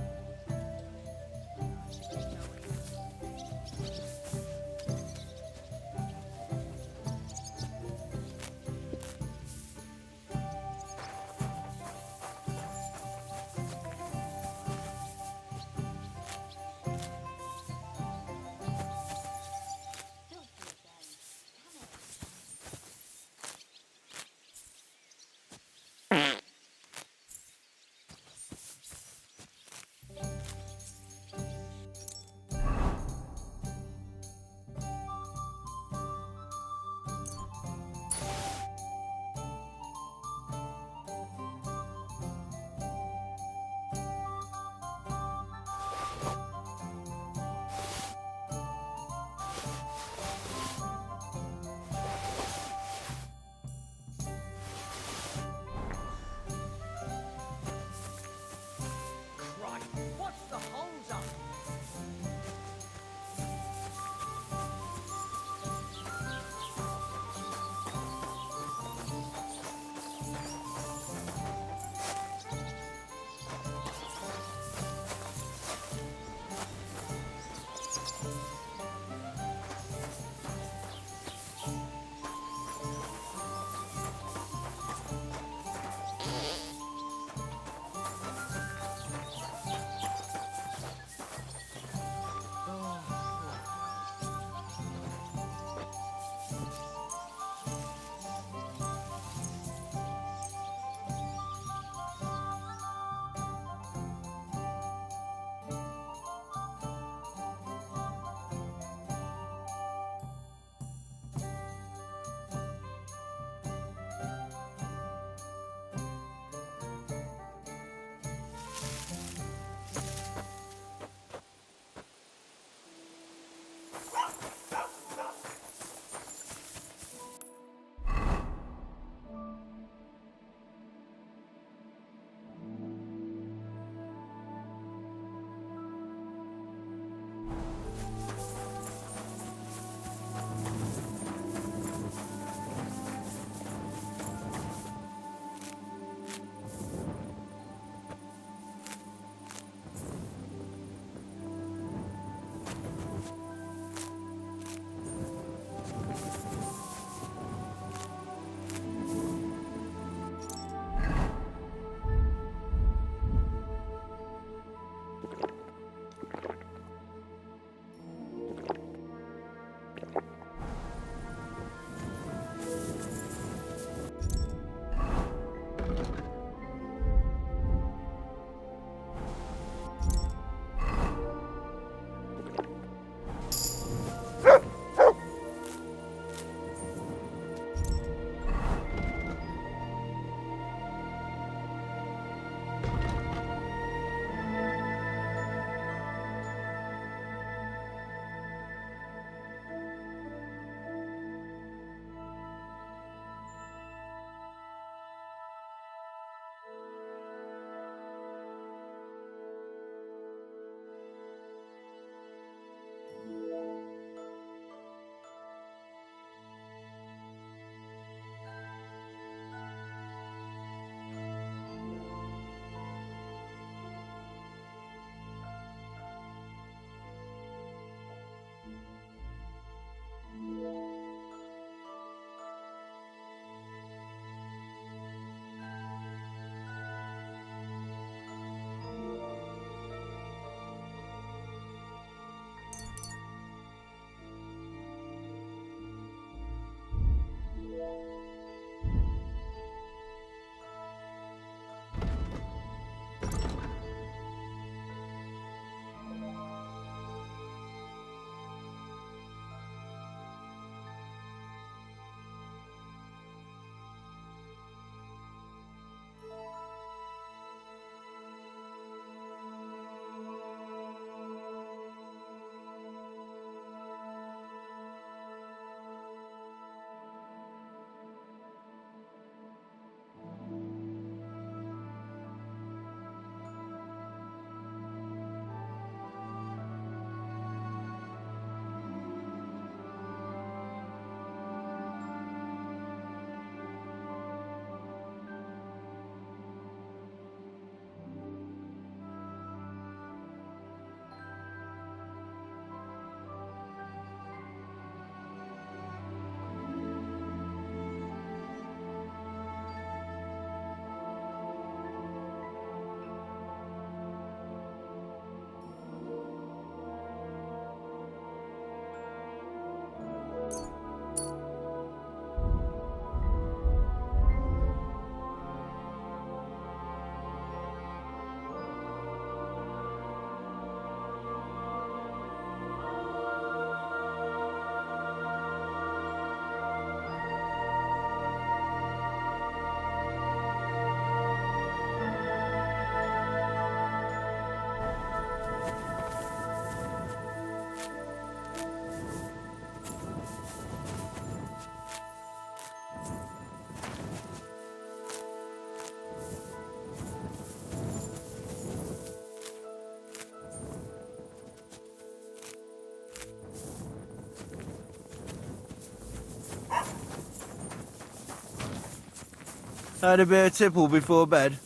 Had a bit of tipple before bed.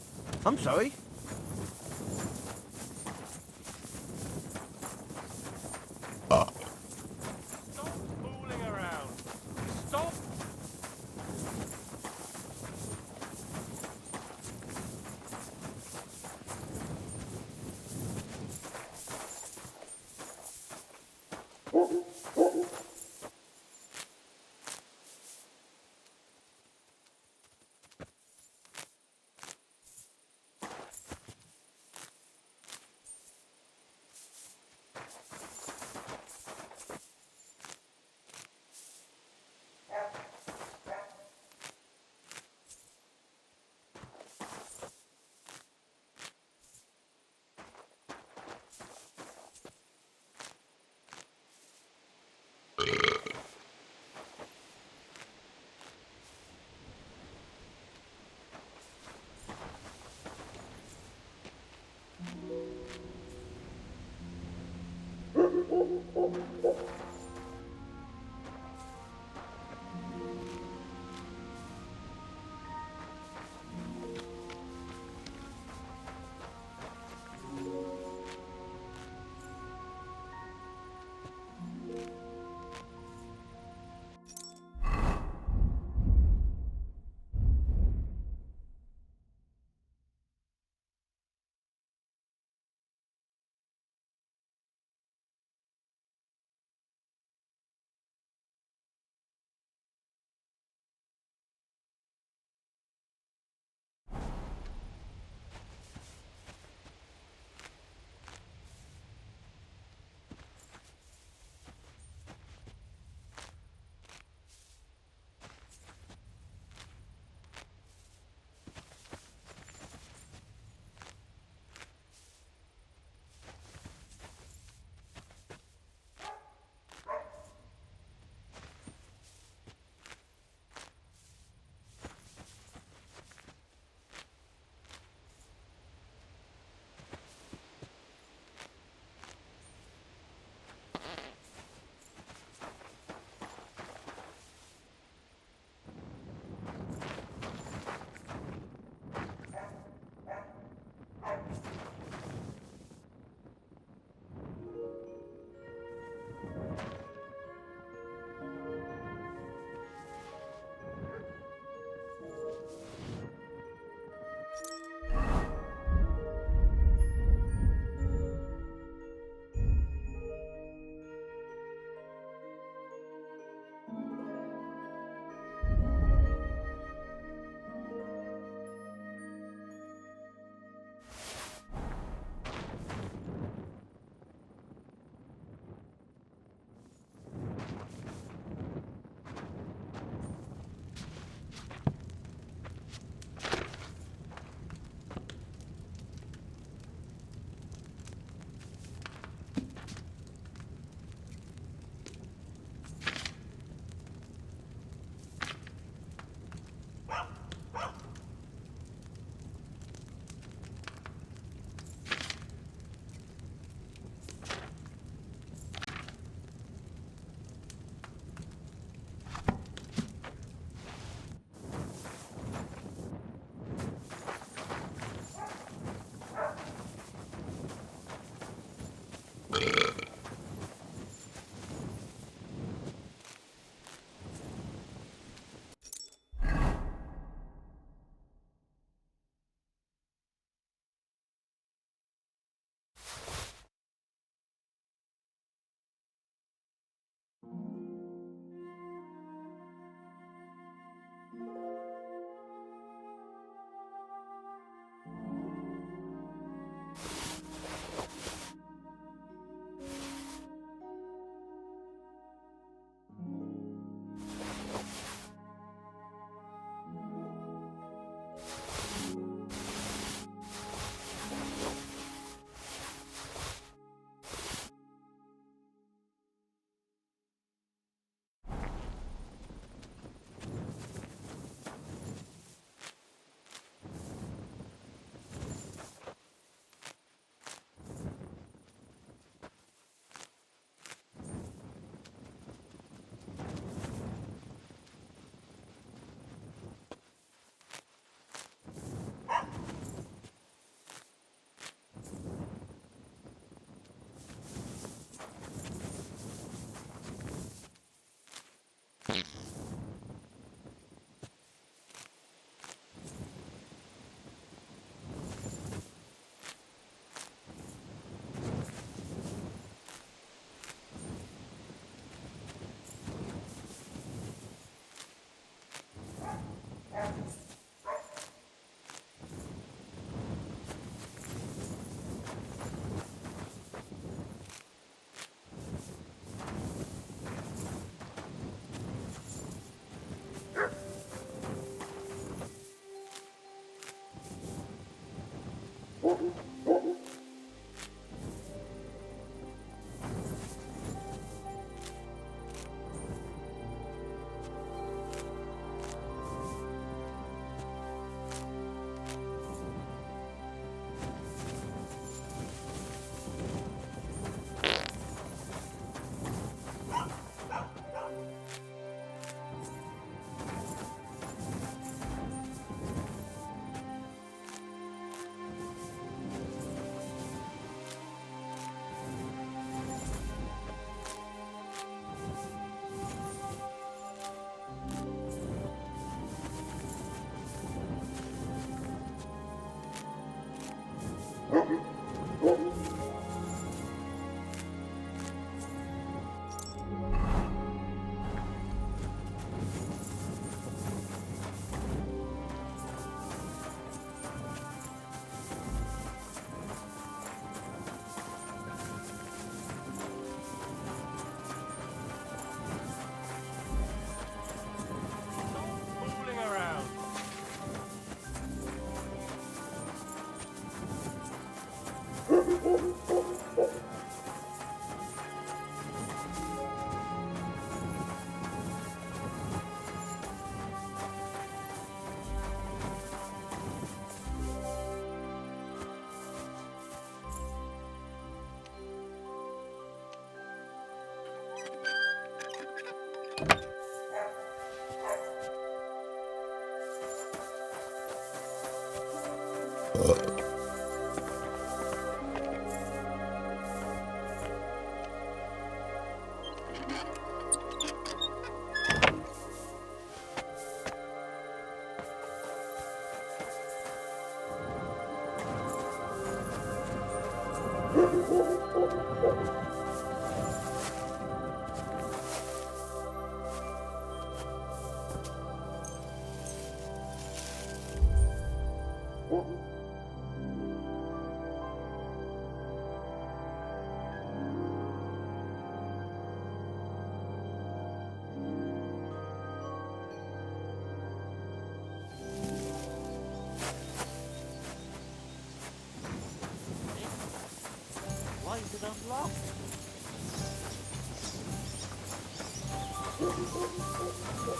I'm sorry. Stop fooling around. Stop.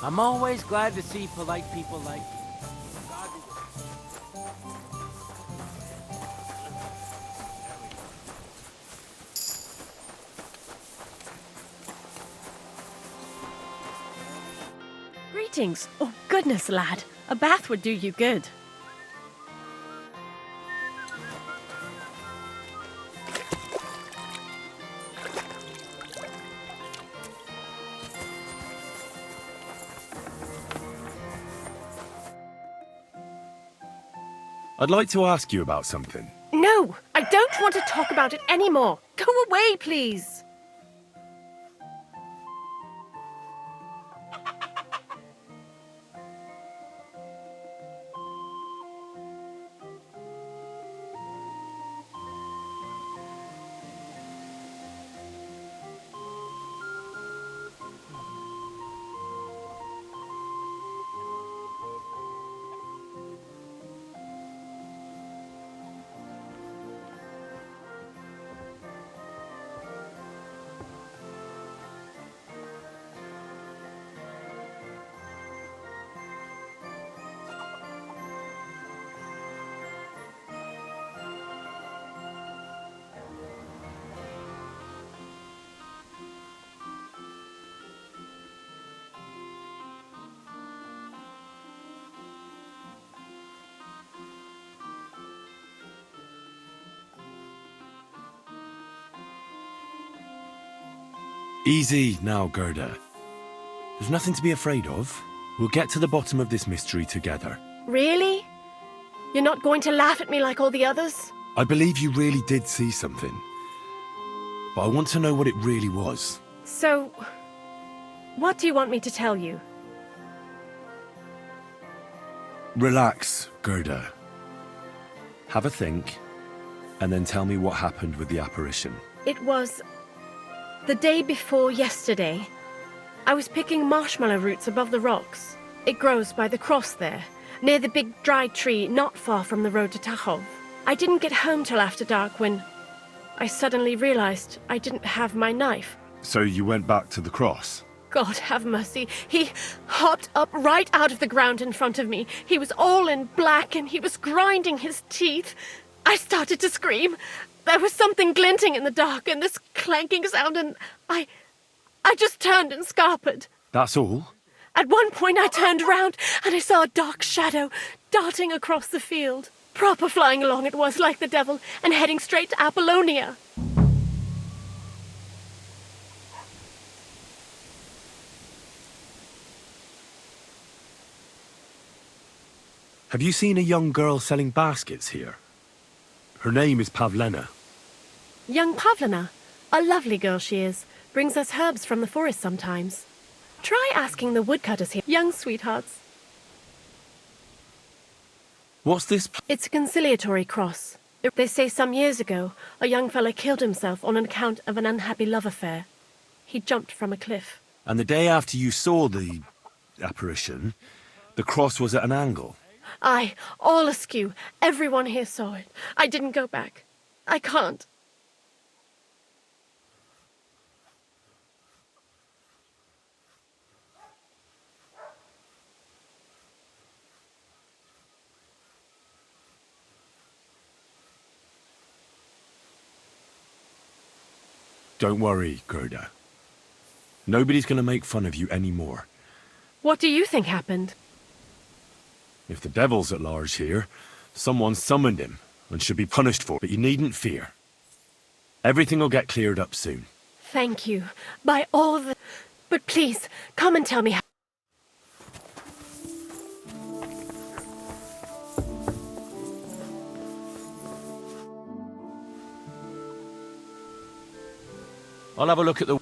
I'm always glad to see polite people like you. Greetings. Oh, goodness, lad. A bath would do you good. I'd like to ask you about something. No, I don't want to talk about it anymore. Go away, please. Easy now, Gerda. There's nothing to be afraid of. We'll get to the bottom of this mystery together. Really? You're not going to laugh at me like all the others? I believe you really did see something. But I want to know what it really was. So, what do you want me to tell you? Relax, Gerda. Have a think, and then tell me what happened with the apparition. It was the day before yesterday. I was picking marshmallow roots above the rocks. It grows by the cross there, near the big dry tree not far from the road to Tachov. I didn't get home till after dark when I suddenly realized I didn't have my knife. So you went back to the cross? God have mercy. He hopped up right out of the ground in front of me. He was all in black and he was grinding his teeth. I started to scream. There was something glinting in the dark and this clanking sound, and I just turned and scarpered. That's all? At one point I turned around and I saw a dark shadow darting across the field. Proper flying along it was, like the devil, and heading straight to Apollonia. Have you seen a young girl selling baskets here? Her name is Pavlena. Young Pavlena. A lovely girl she is. Brings us herbs from the forest sometimes. Try asking the woodcutters here. Young sweethearts. What's this? It's a conciliatory cross. They say some years ago, a young fellow killed himself on account of an unhappy love affair. He jumped from a cliff. And the day after you saw the apparition, the cross was at an angle. Aye, all askew. Everyone here saw it. I didn't go back. I can't. Don't worry, Gerda. Nobody's going to make fun of you anymore. What do you think happened? If the devil's at large here, Someone summoned him and should be punished for it, but you needn't fear. Everything will get cleared up soon. Thank you. By all the... But please, come and tell me how... I'll have a look at the...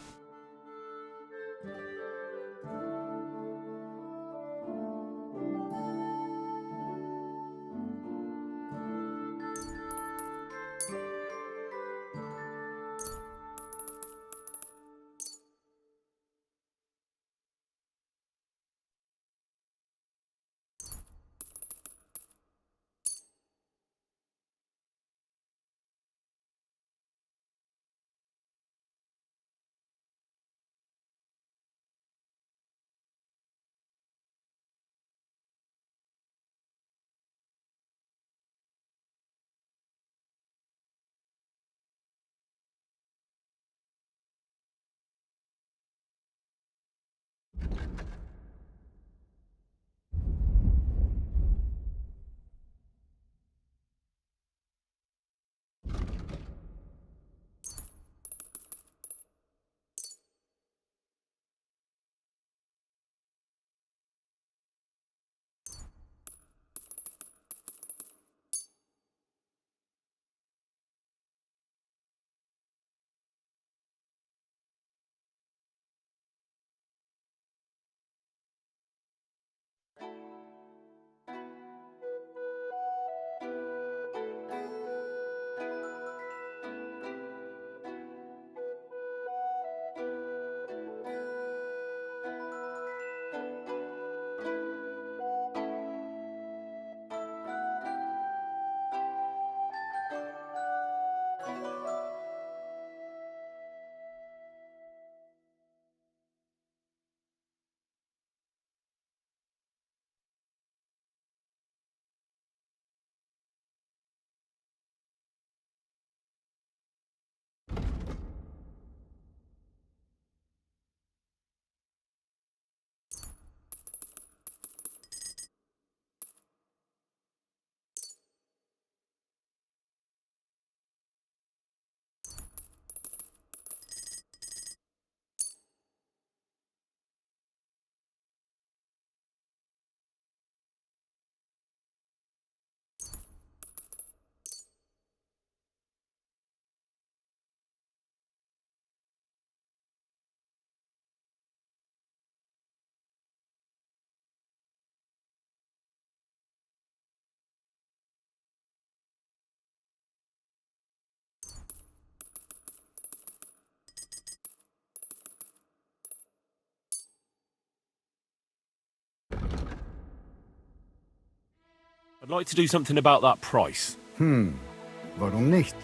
I'd like to do something about that price. Warum nicht?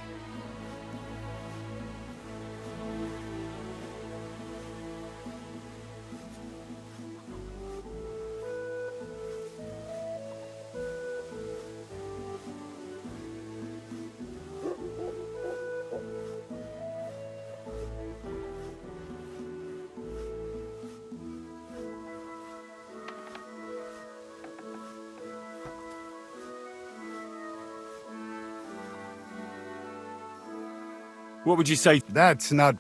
What would you say? That's not...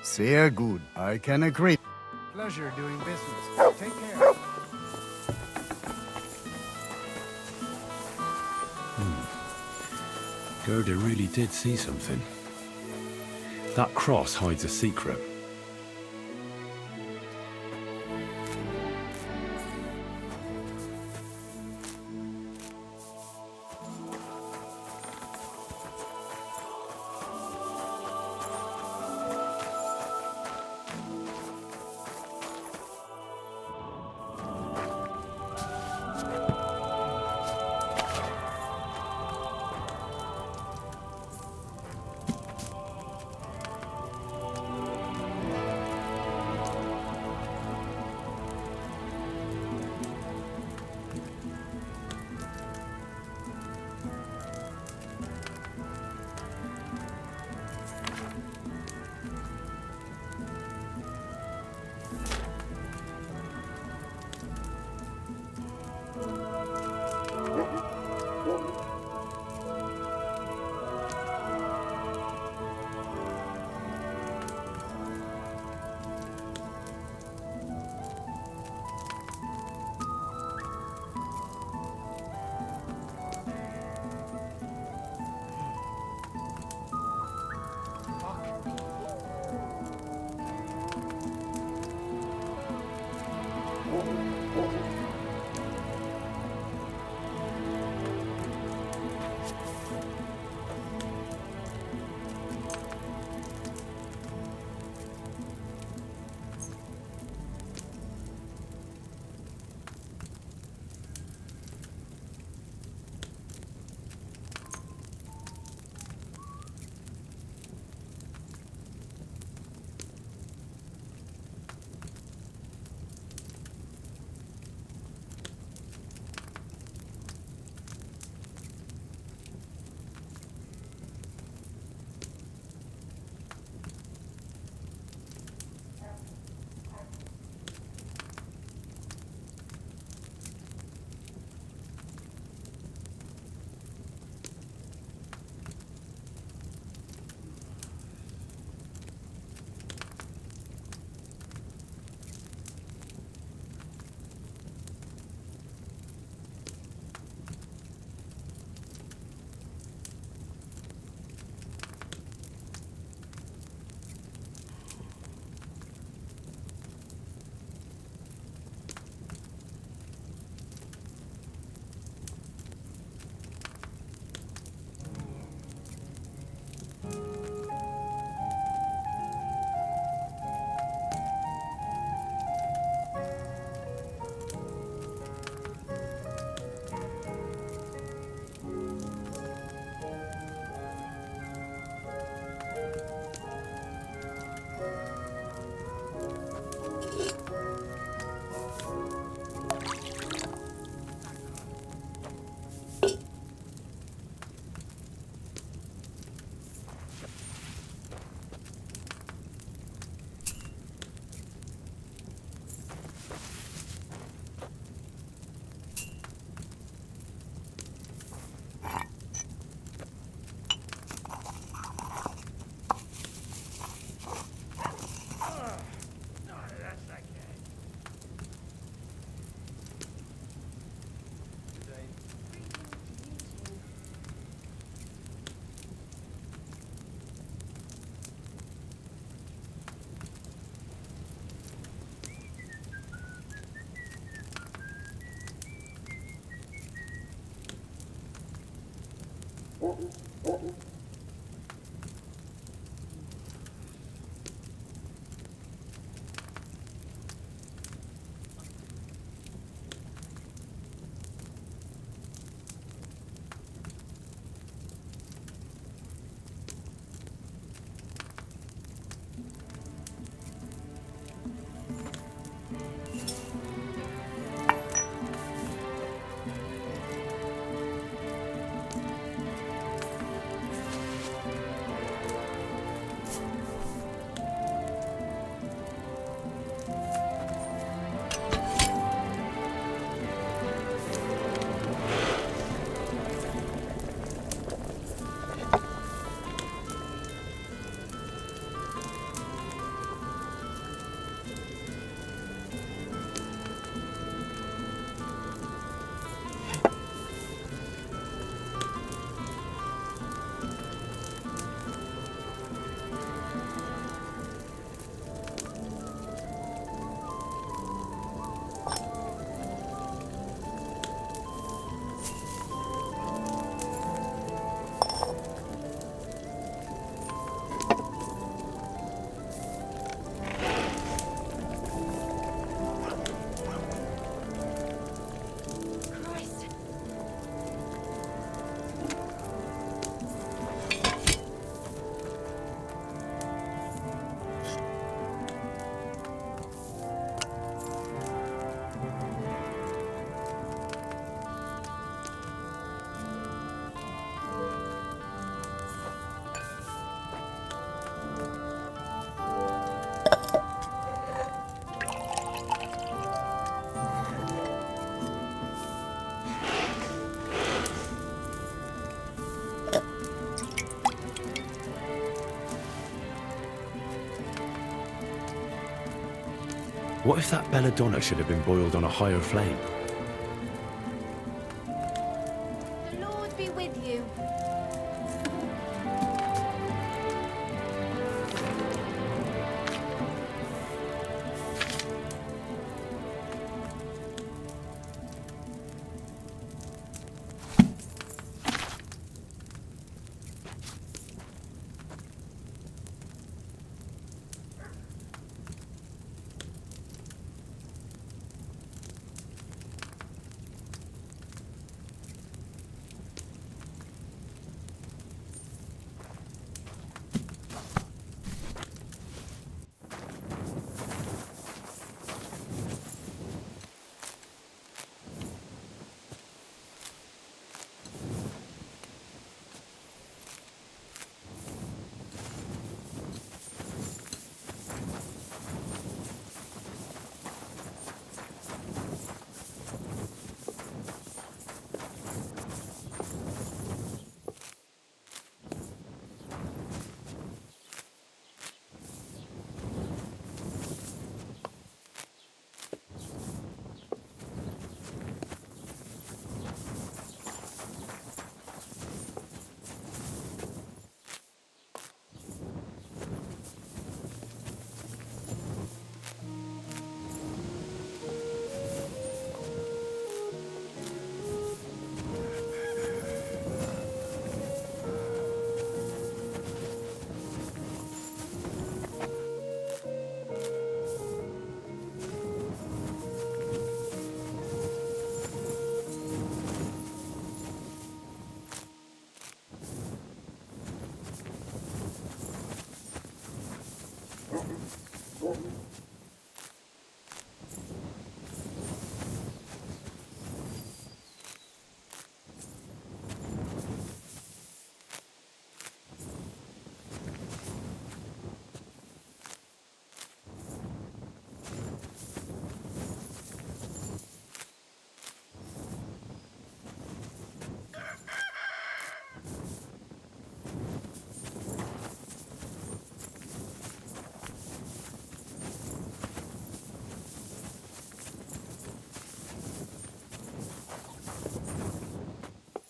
Sehr gut. I can agree. Pleasure doing business. Take care. Gerda really did see something. That cross hides a secret. What if that belladonna should have been boiled on a higher flame? The Lord be with you.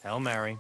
Hail Mary.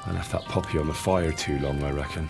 I left that poppy on the fire too long, I reckon.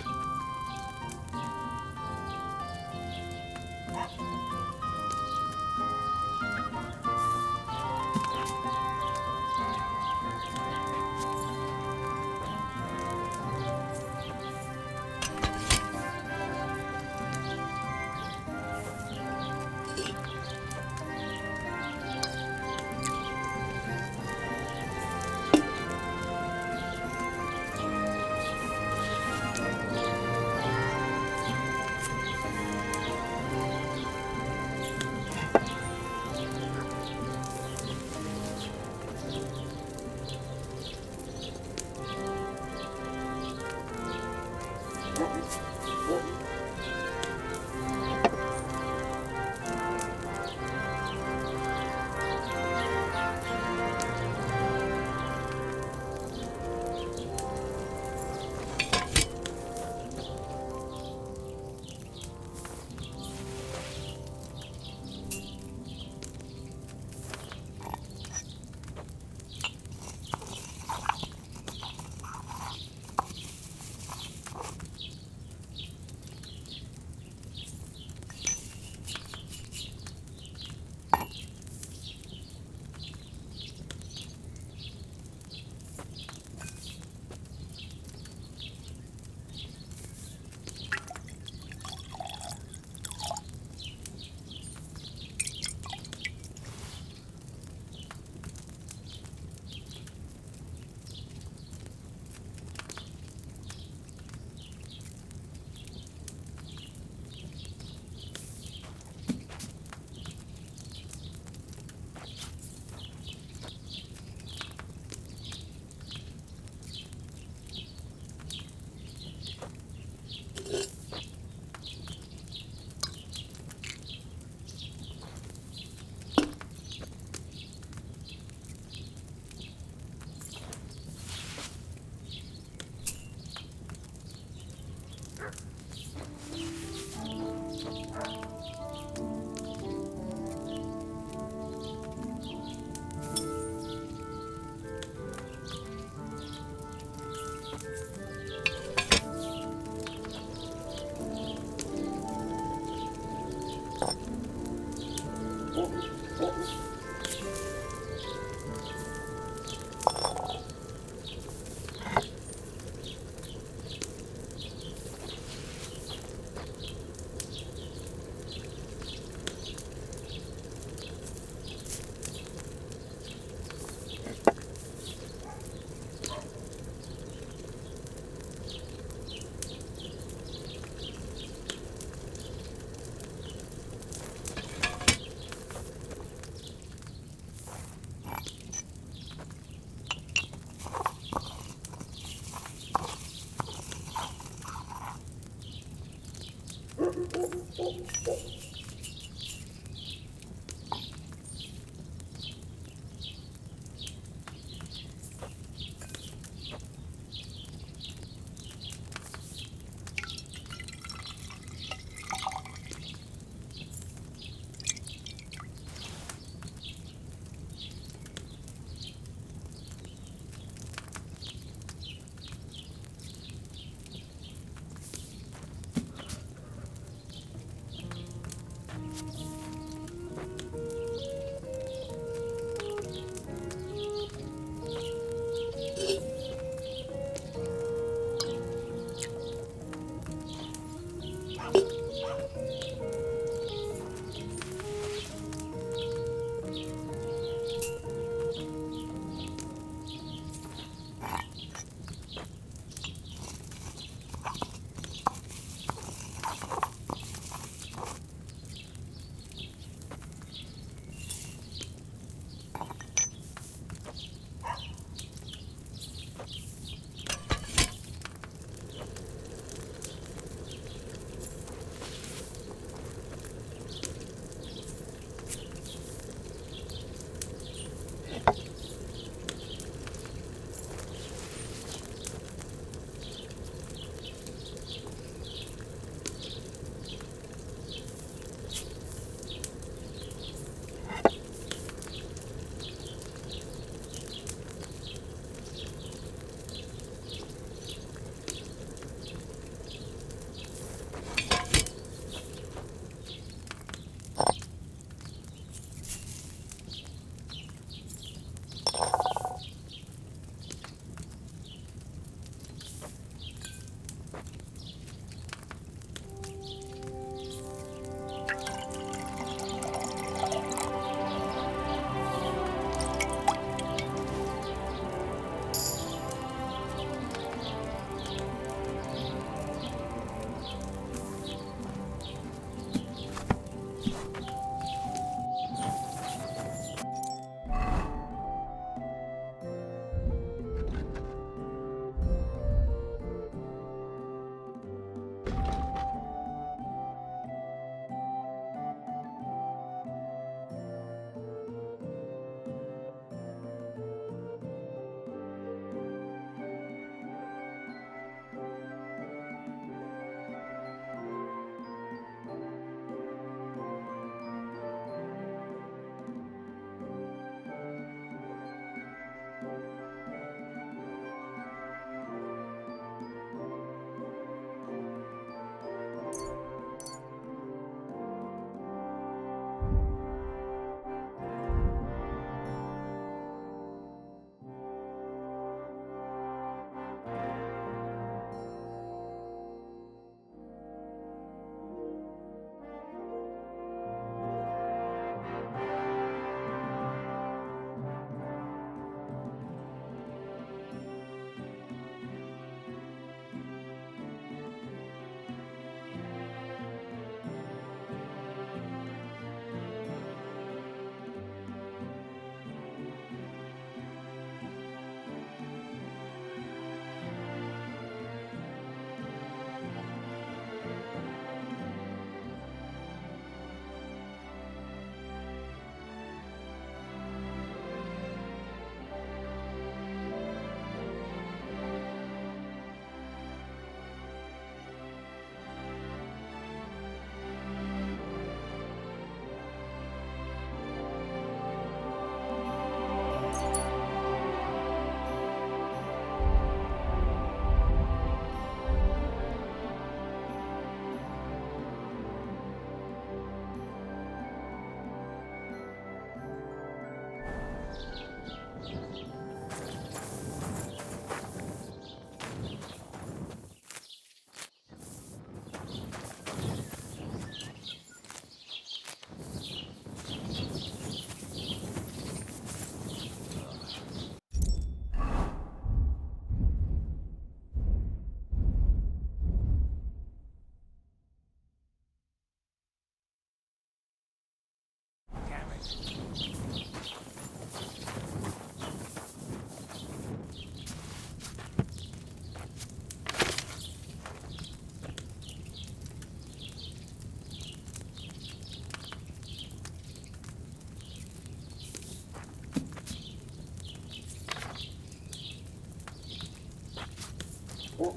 Good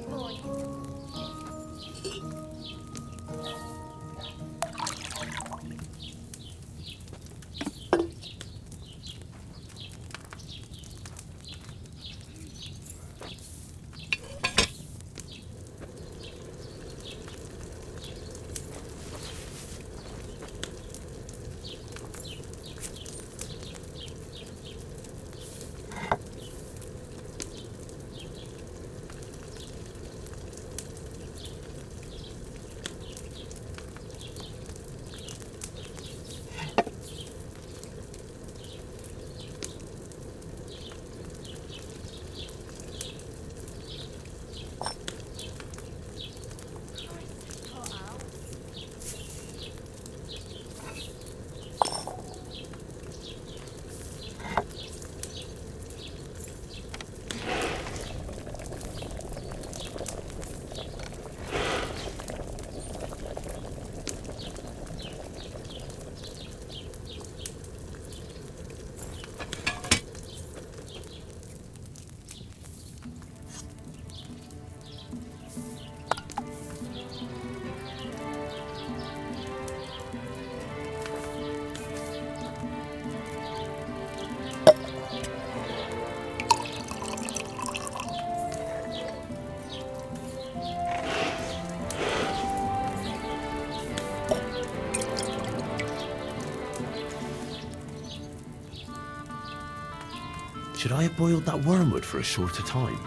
boy. Should I have boiled that wormwood for a shorter time?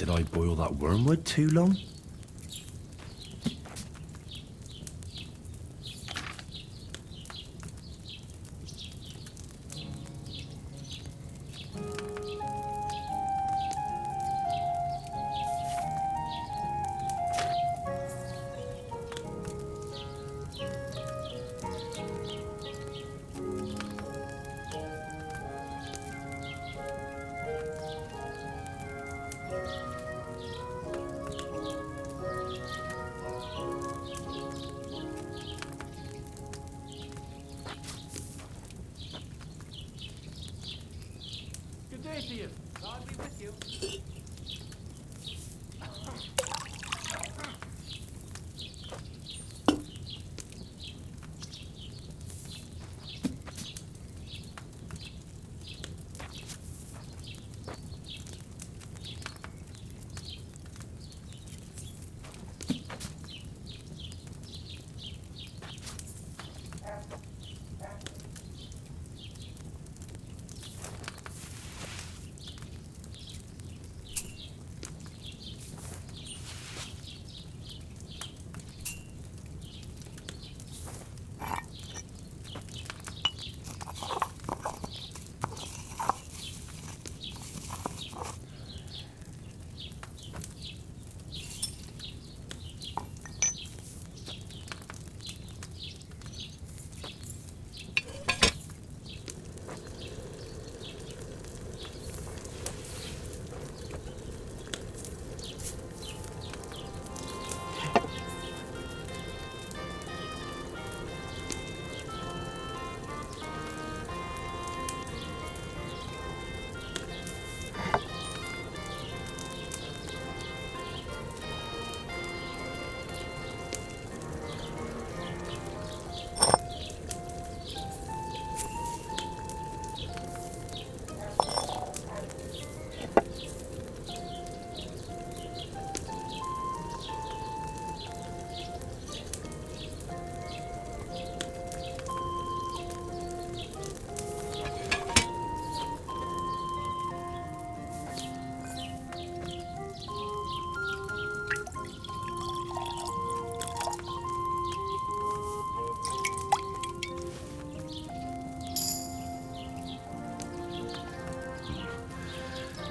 Did I boil that wormwood too long? Good day to you. God be with you.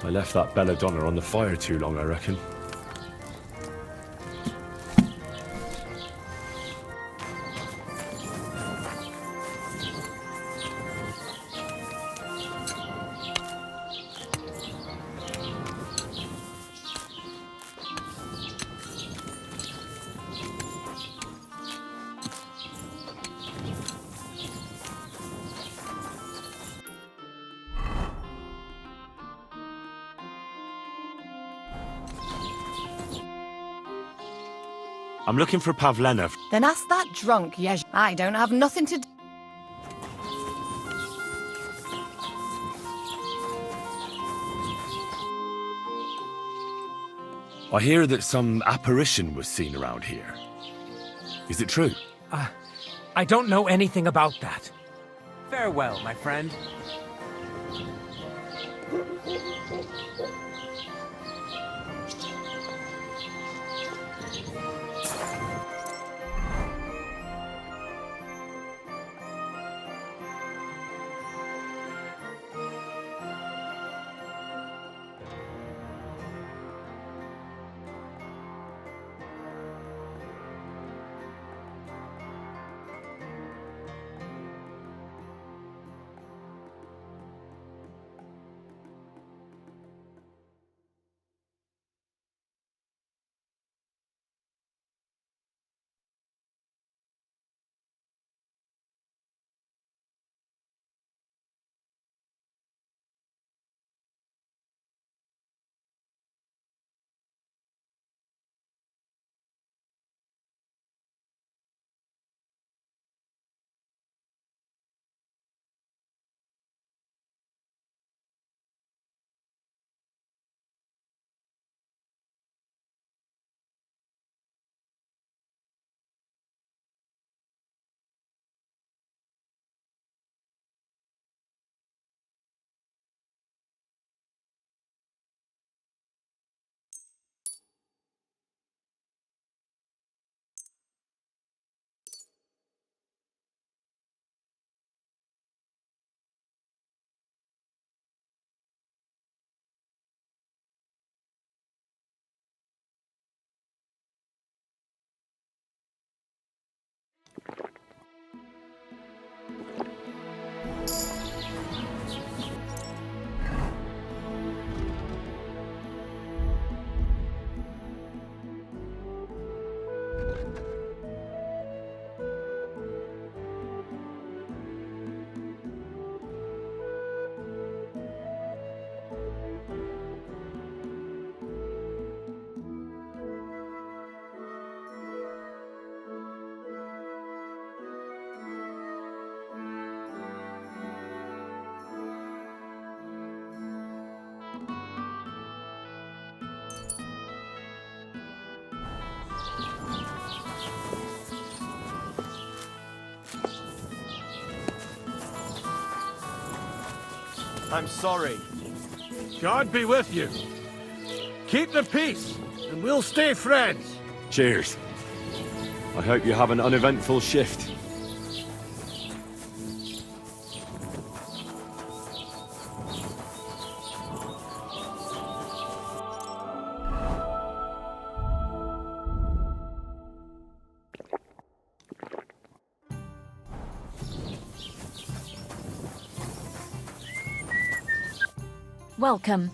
I left that belladonna on the fire too long, I reckon. I'm looking for Pavlena. Then ask that drunk, Yezh. I don't have nothing to do. I hear that some apparition was seen around here. Is it true? I don't know anything about that. Farewell, my friend. I'm sorry. God be with you. Keep the peace, and we'll stay friends. Cheers. I hope you have an uneventful shift. Welcome.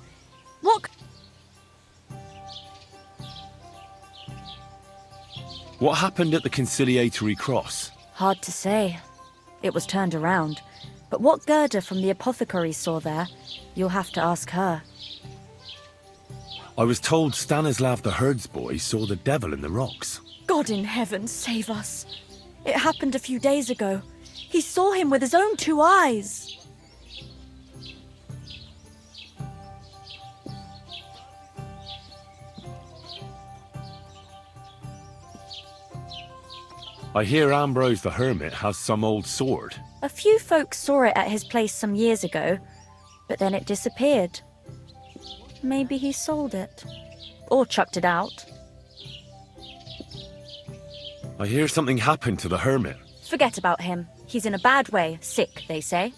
What happened at the conciliatory cross? Hard to say. It was turned around. But what Gerda from the apothecary saw there, you'll have to ask her. I was told Stanislav the herdsboy saw the devil in the rocks. God in heaven save us. It happened a few days ago. He saw him with his own 2 eyes. I hear Ambrose the hermit has some old sword. A few folks saw it at his place some years ago, but then it disappeared. Maybe he sold it. Or chucked it out. I hear something happened to the hermit. Forget about him. He's in a bad way. Sick, they say.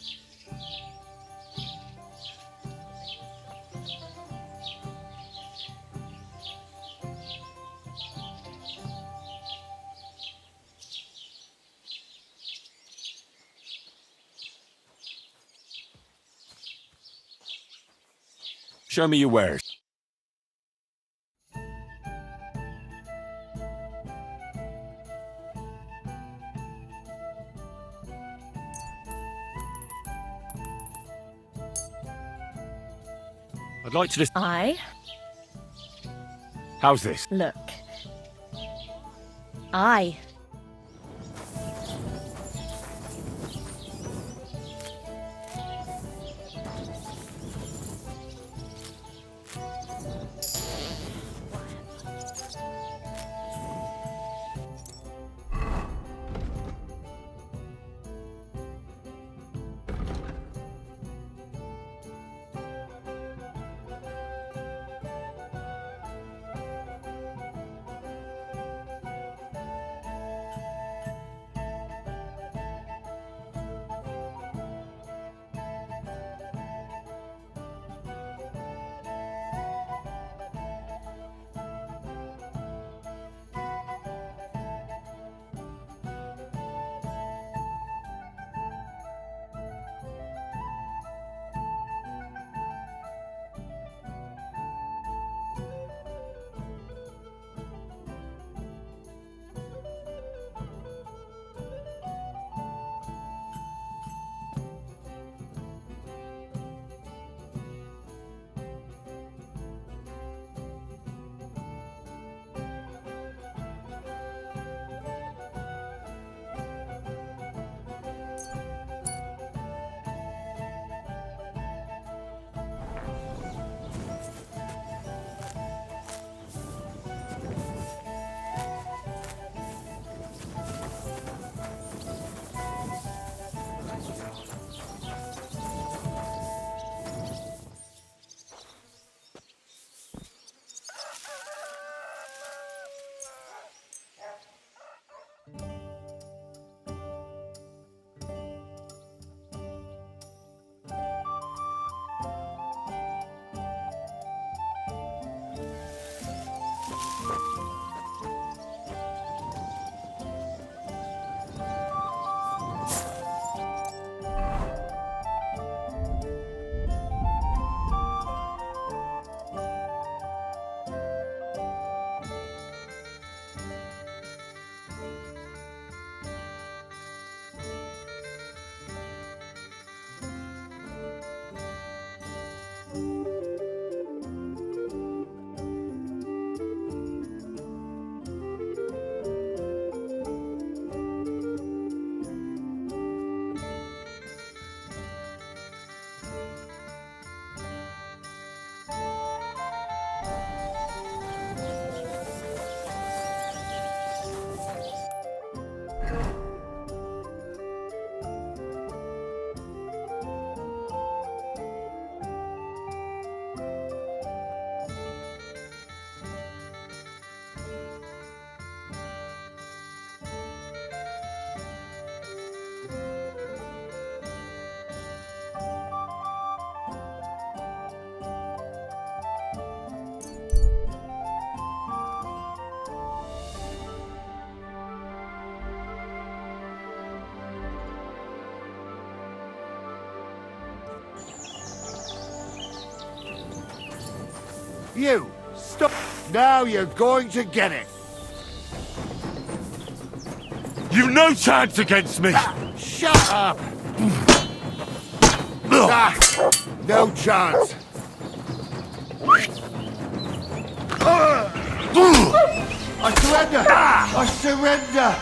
Show me your wares. I'd like to just... How's this? Look. I. You, stop! Now you're going to get it! You've no chance against me! Shut up! No chance! I surrender! I surrender!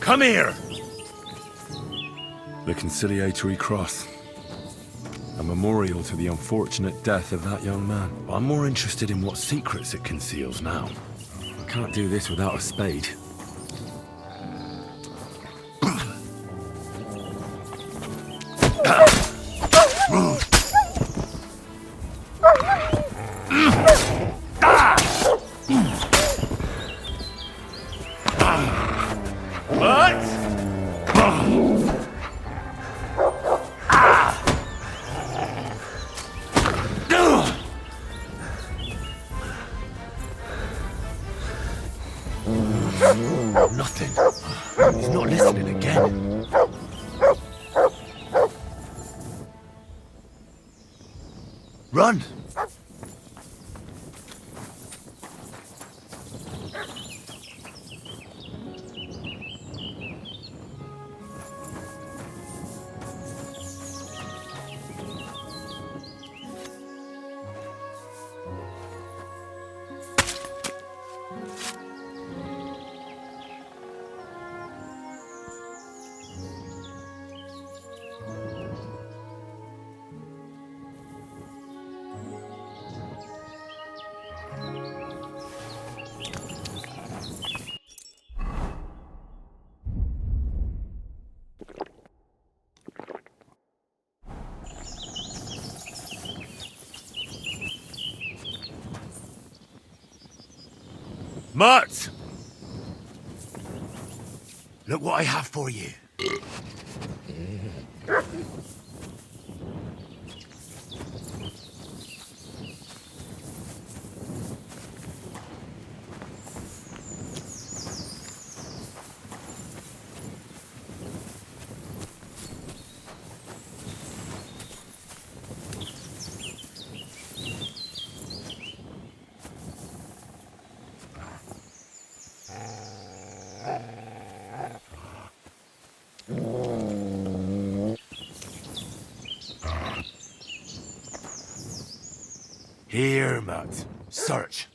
Come here! The conciliatory cross. A memorial to the unfortunate death of that young man. But I'm more interested in what secrets it conceals now. I can't do this without a spade. Nothing. He's not listening again. Run! Mutt! Look what I have for you. Here, Mutt. Search.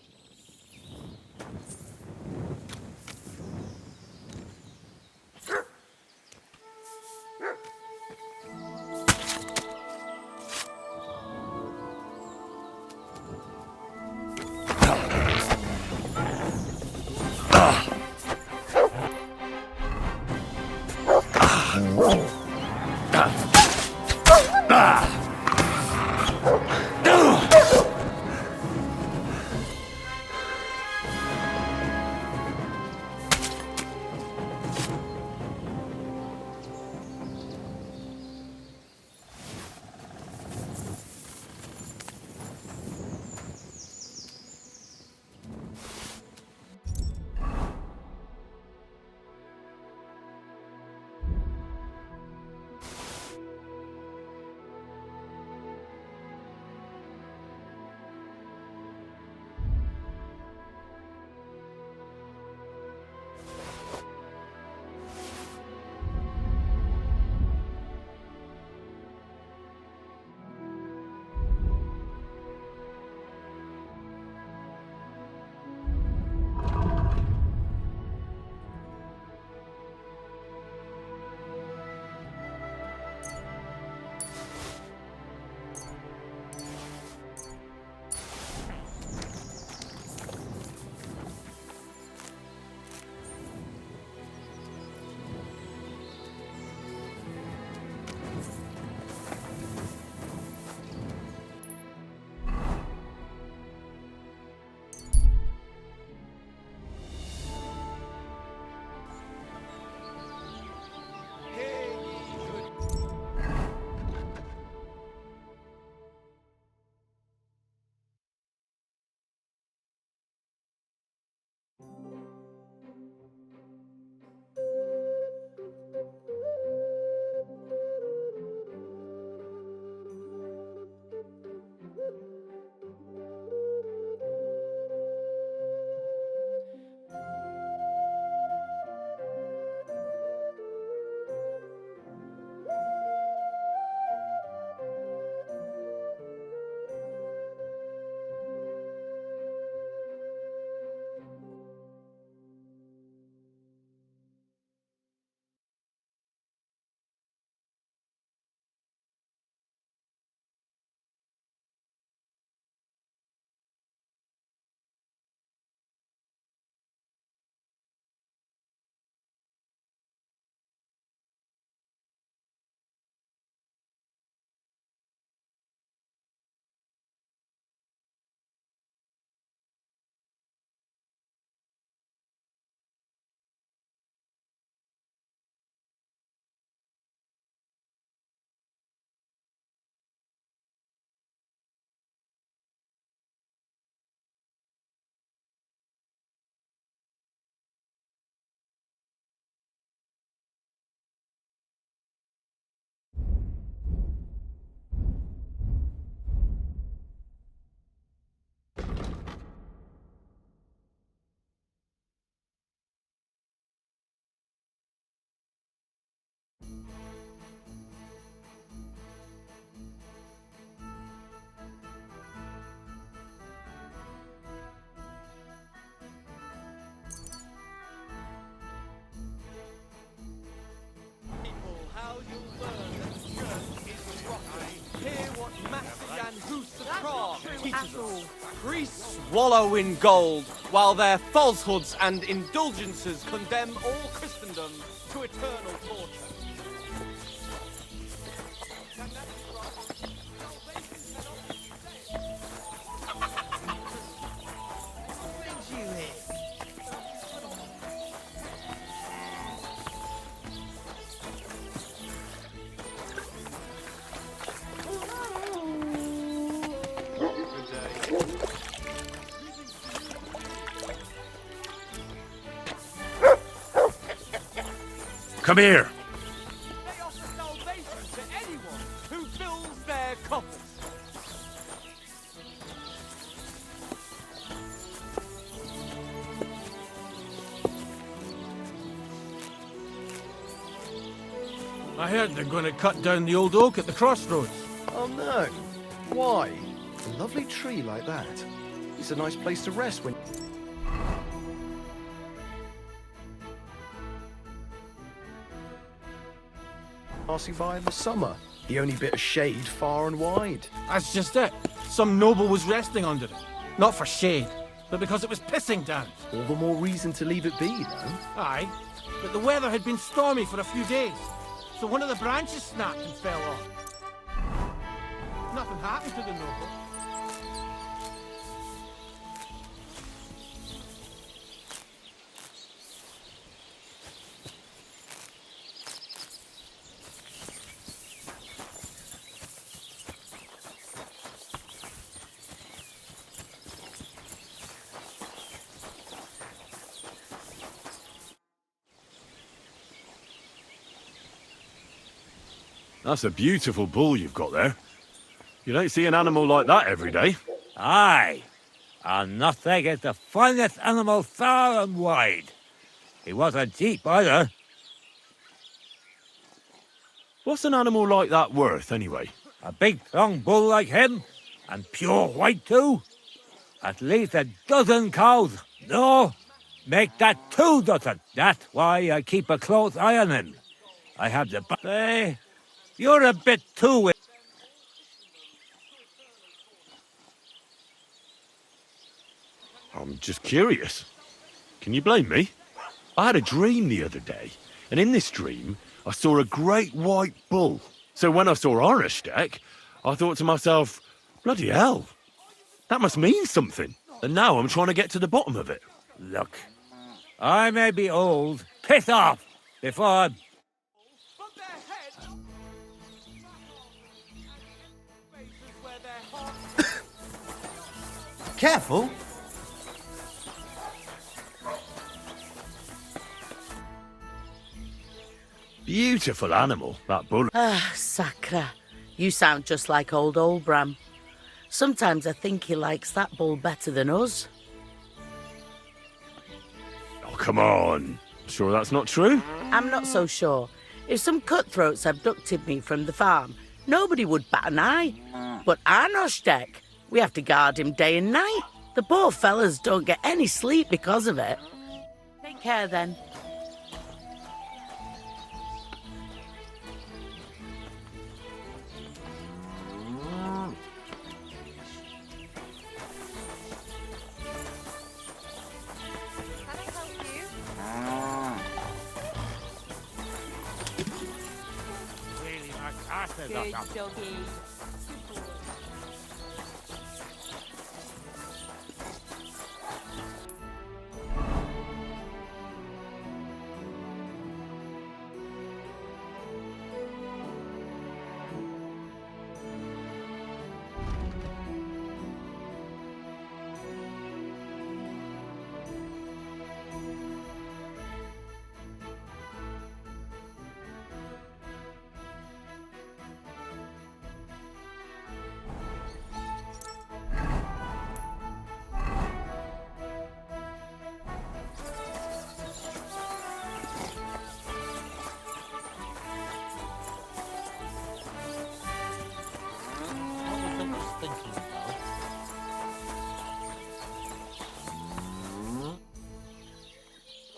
Priests wallow in gold, while their falsehoods and indulgences condemn all Christendom to eternal torture. Come here. They offer salvation to anyone who fills their coffers. I heard they're going to cut down the old oak at the crossroads. Oh no. Why? A lovely tree like that. It's a nice place to rest when... passing by in the summer. The only bit of shade far and wide. That's just it. Some noble was resting under it. Not for shade, but because it was pissing down. All the more reason to leave it be, no? Aye, but the weather had been stormy for a few days, so one of the branches snapped and fell off. Nothing happened to the noble. That's a beautiful bull you've got there. You don't see an animal like that every day. Aye, and nothing is the finest animal far and wide. He wasn't cheap either. What's an animal like that worth, anyway? A big, strong bull like him, and pure white too. At least a dozen cows. No, make that 2 dozen. That's why I keep a close eye on him. I have the... Hey, you're a bit too... I'm just curious. Can you blame me? I had a dream the other day, and in this dream, I saw a great white bull. So when I saw Arnastek, I thought to myself, bloody hell, that must mean something. And now I'm trying to get to the bottom of it. Look, I may be old. Piss off before I... Careful. Beautiful animal, that bull. Ah, Sacra. You sound just like old Bram. Sometimes I think he likes that bull better than us. Oh, come on. Sure that's not true? I'm not so sure. If some cutthroats abducted me from the farm, nobody would bat an eye. But Arnostek, we have to guard him day and night. The poor fellas don't get any sleep because of it. Take care then. Good doggy.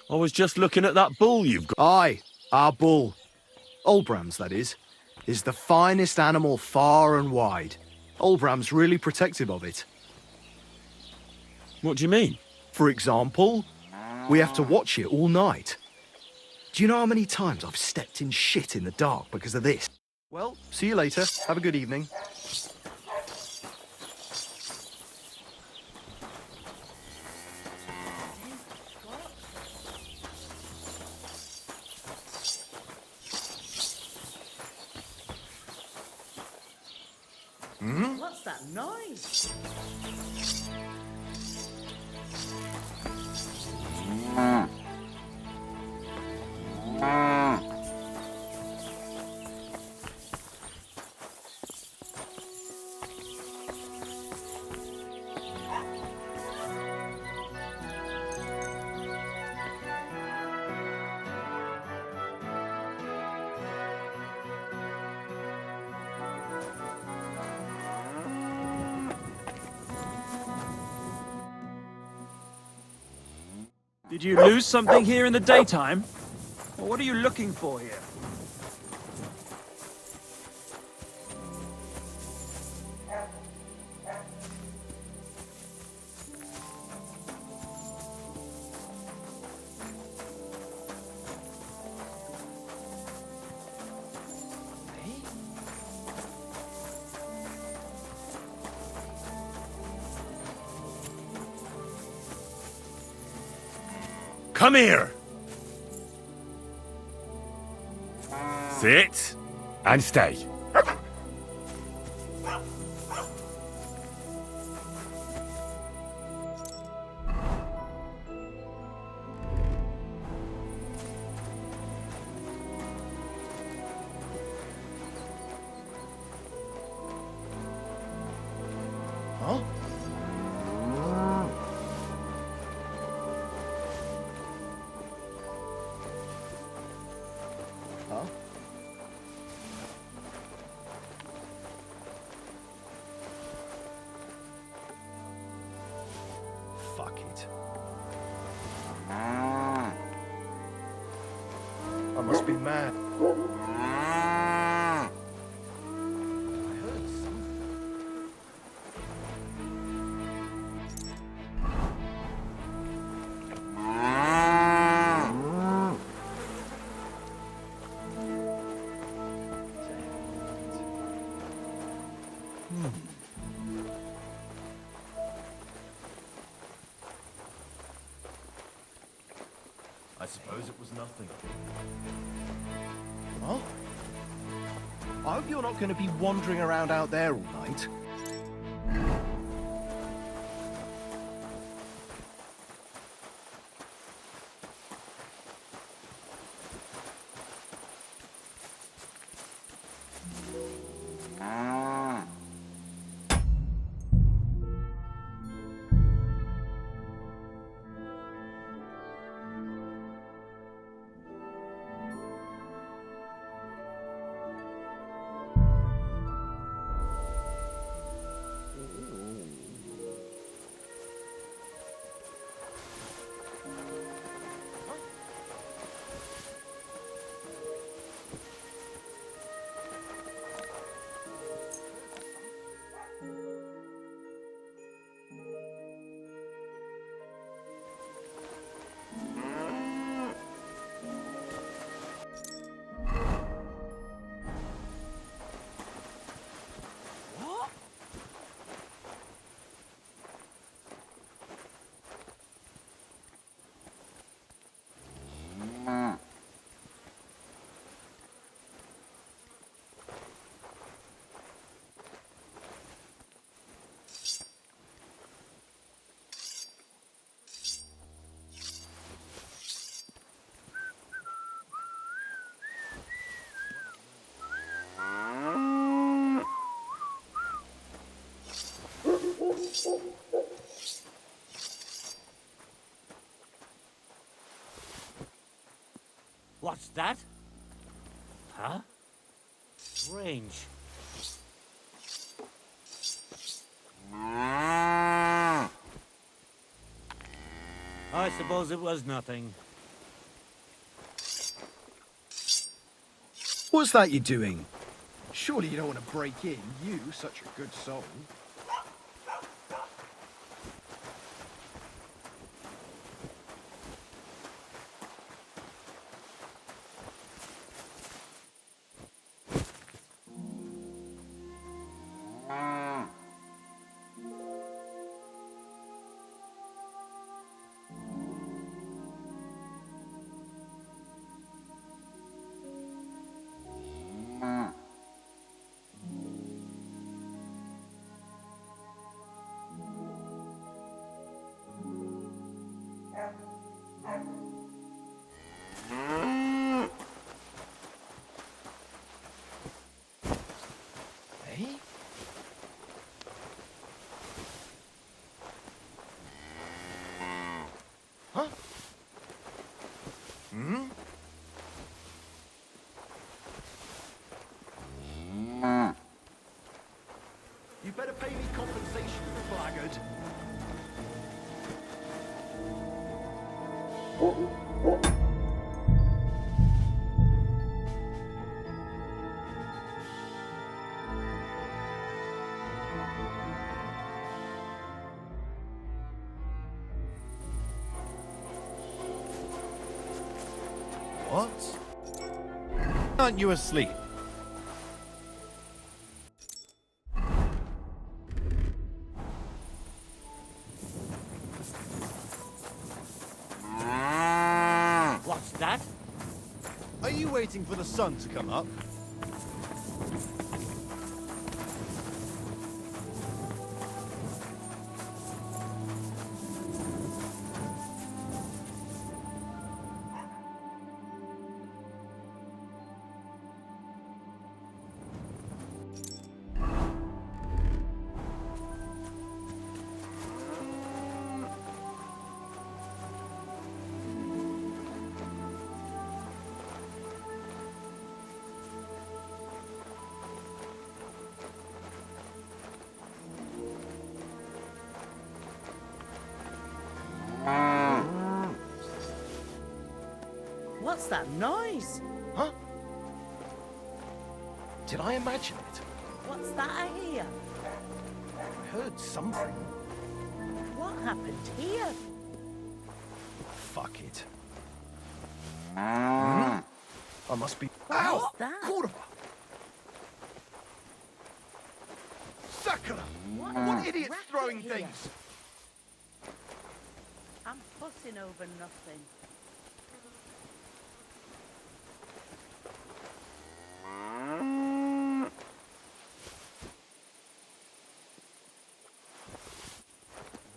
I was just looking at that bull you've got. Aye, our bull. Old Bram's, that is the finest animal far and wide. Olbram's really protective of it. What do you mean? For example, we have to watch it all night. Do you know how many times I've stepped in shit in the dark because of this? Well, see you later. Have a good evening. What's that noise? Did you lose something here in the daytime? Or what are you looking for here? Come here! Sit and stay. Huh? Huh? Fuck it. I must be mad. I heard something. I suppose it was nothing. Huh? I hope you're not going to be wandering around out there all night. What's that? Huh? Strange. I suppose it was nothing. What's that you're doing? Surely you don't want to break in, you, such a good soul. Hey? Huh? Hmm? You better pay me compensation, you blackguard. What? Aren't you asleep? What's that? Are you waiting for the sun to come up? What's that noise? Huh? Did I imagine it? What's that I hear? I heard something. What happened here? Fuck it. Hmm? I must be. Ow! What's that? Quarter. Sakura! What What a idiot's racket throwing here. things? I'm fussing over nothing.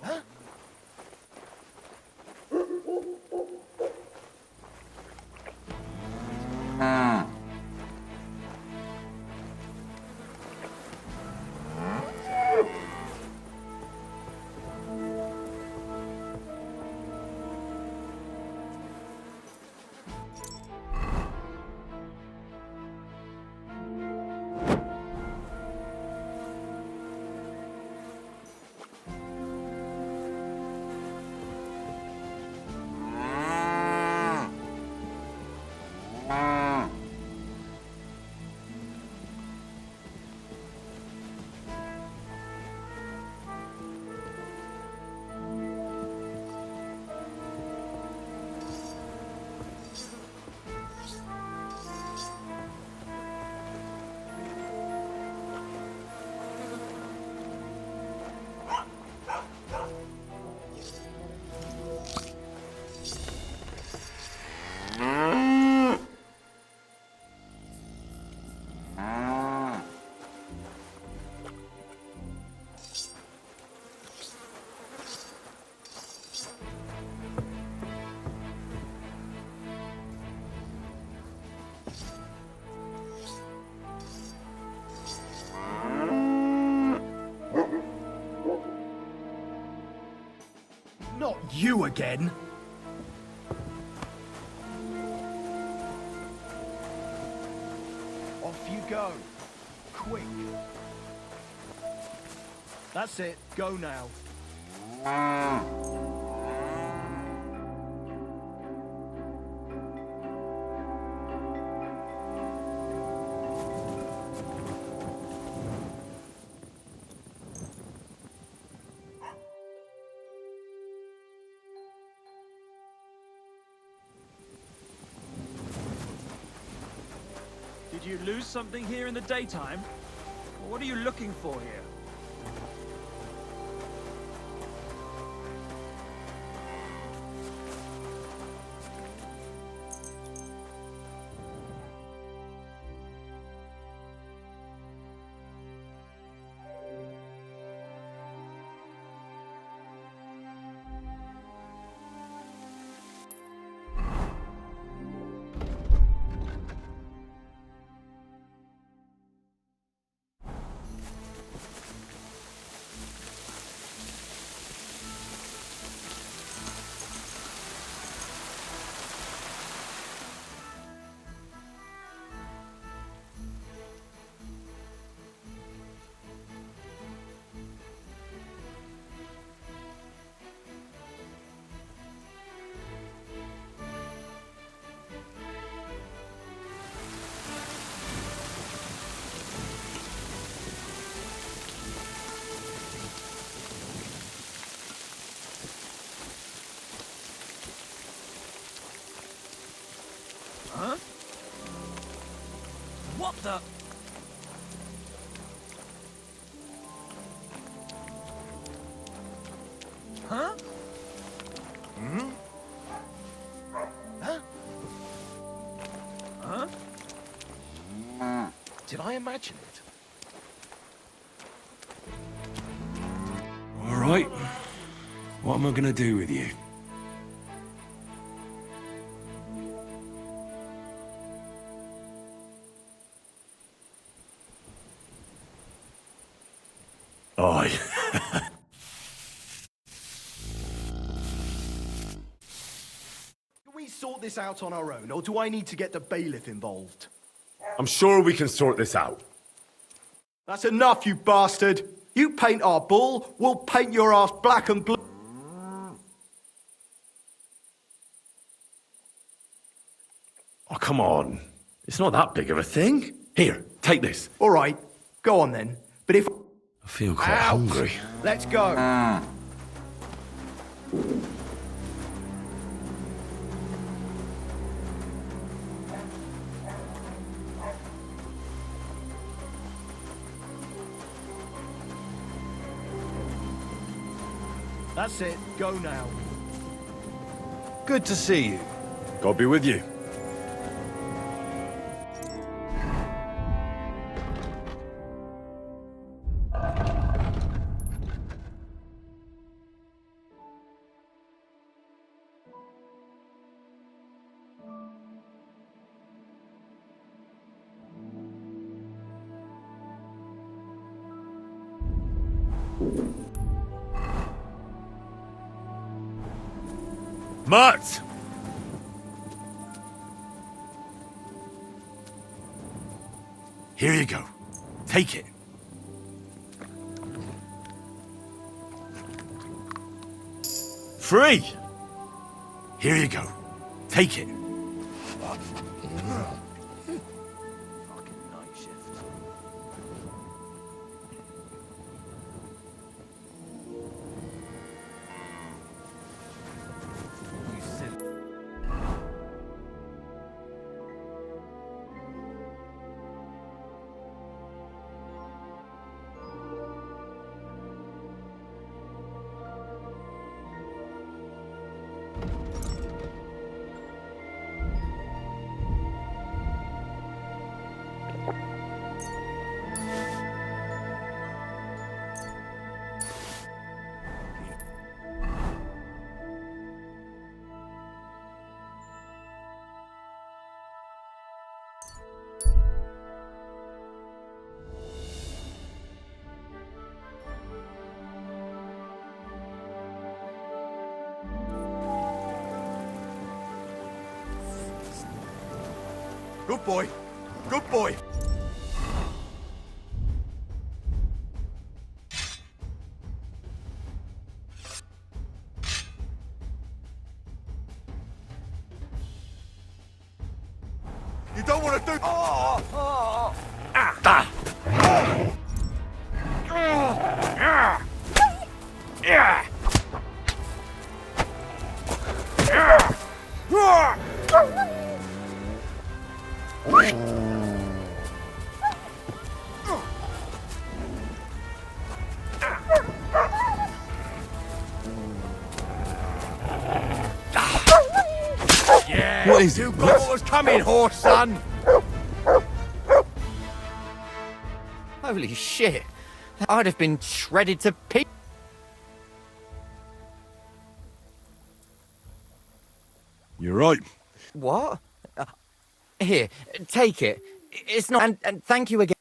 Huh? Not you again! Off you go. Quick. That's it. Go now. Did you lose something here in the daytime? Or what are you looking for here? Huh? What the? Huh? Hmm? Huh? Huh? Did I imagine it? All right. What am I gonna do with you? Aye. Can we sort this out on our own, or do I need to get the bailiff involved? I'm sure we can sort this out. That's enough, you bastard! You paint our bull, we'll paint your ass black and blue. Oh, come on. It's not that big of a thing. Here, take this. All right, go on then. But if... I feel quite Out. hungry. Let's go. That's it. Go now. Good to see you. God be with you. Mart! Here you go. Take it. Free! Here you go. Take it. Fucking night shift. You silly. Good boy. Good boy. You don't want to do... What is it? You got what was coming, horse son! Holy shit. I'd have been shredded to pieces. You're right. What? Here, take it. It's not... And thank you again.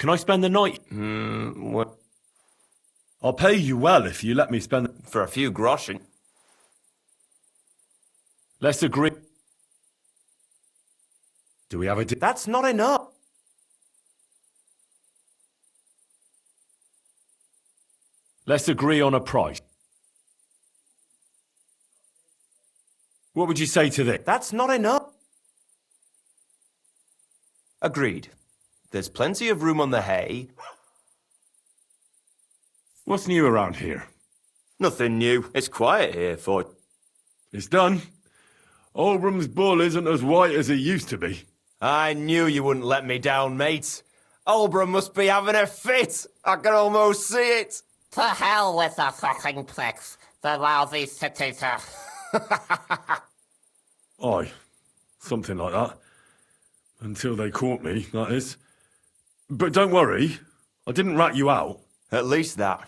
Can I spend the night? What? I'll pay you well if you let me spend... For a few groschen. Let's agree. Do we have a... That's not enough. Let's agree on a price. What would you say to this? That's not enough. Agreed. There's plenty of room on the hay. What's new around here? Nothing new. It's quiet here for... It's done. Olbram's bull isn't as white as he used to be. I knew you wouldn't let me down, mate. Olbram must be having a fit. I can almost see it. To hell with the fucking pricks. The lousy cities are... Aye, something like that. Until they caught me, that is. But don't worry, I didn't rat you out. At least that.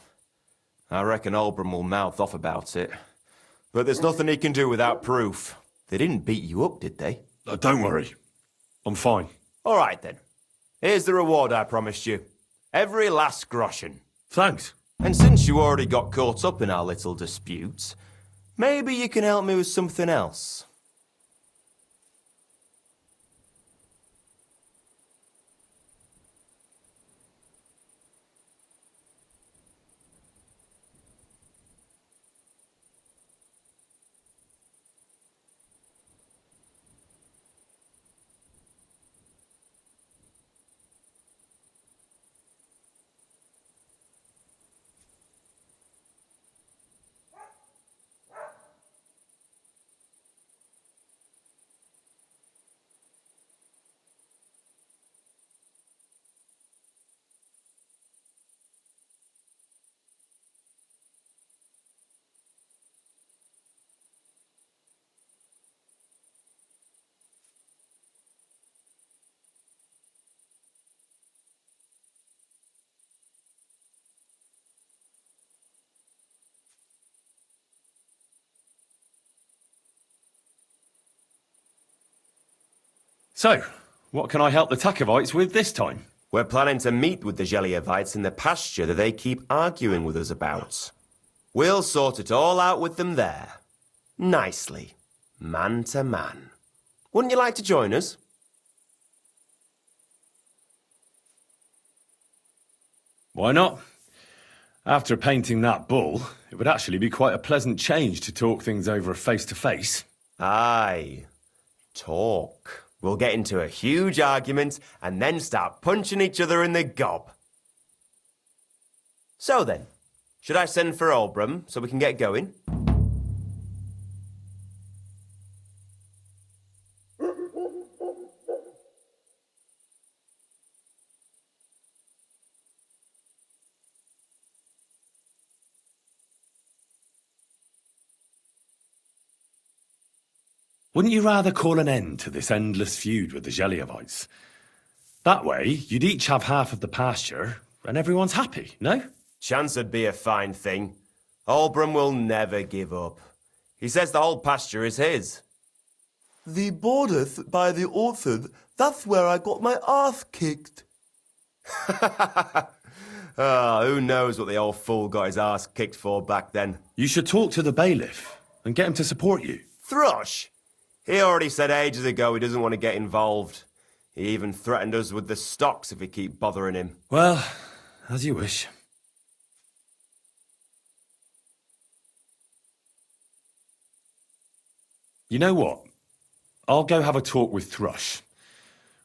I reckon Olbram will mouth off about it. But there's nothing he can do without proof. They didn't beat you up, did they? Don't worry. I'm fine. All right, then. Here's the reward I promised you. Every last groschen. Thanks. And since you already got caught up in our little disputes, maybe you can help me with something else. So, what can I help the Takovites with this time? We're planning to meet with the Geliovites in the pasture that they keep arguing with us about. We'll sort it all out with them there. Nicely. Man to man. Wouldn't you like to join us? Why not? After painting that bull, it would actually be quite a pleasant change to talk things over face-to-face. Aye. Talk. We'll get into a huge argument and then start punching each other in the gob. So then, should I send for Olbram so we can get going? Wouldn't you rather call an end to this endless feud with the Geliovites? That way, you'd each have half of the pasture, and everyone's happy, no? Chance would be a fine thing. Olbram will never give up. He says the whole pasture is his. The bordeth by the orchard, that's where I got my ass kicked. Who knows what the old fool got his ass kicked for back then. You should talk to the bailiff and get him to support you. Thrush! He already said ages ago he doesn't want to get involved. He even threatened us with the stocks if we keep bothering him. Well, as you wish. You know what? I'll go have a talk with Thrush.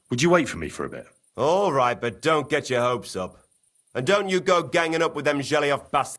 Would you wait for me for a bit? All right, but don't get your hopes up. And don't you go ganging up with them Gelioff bastards.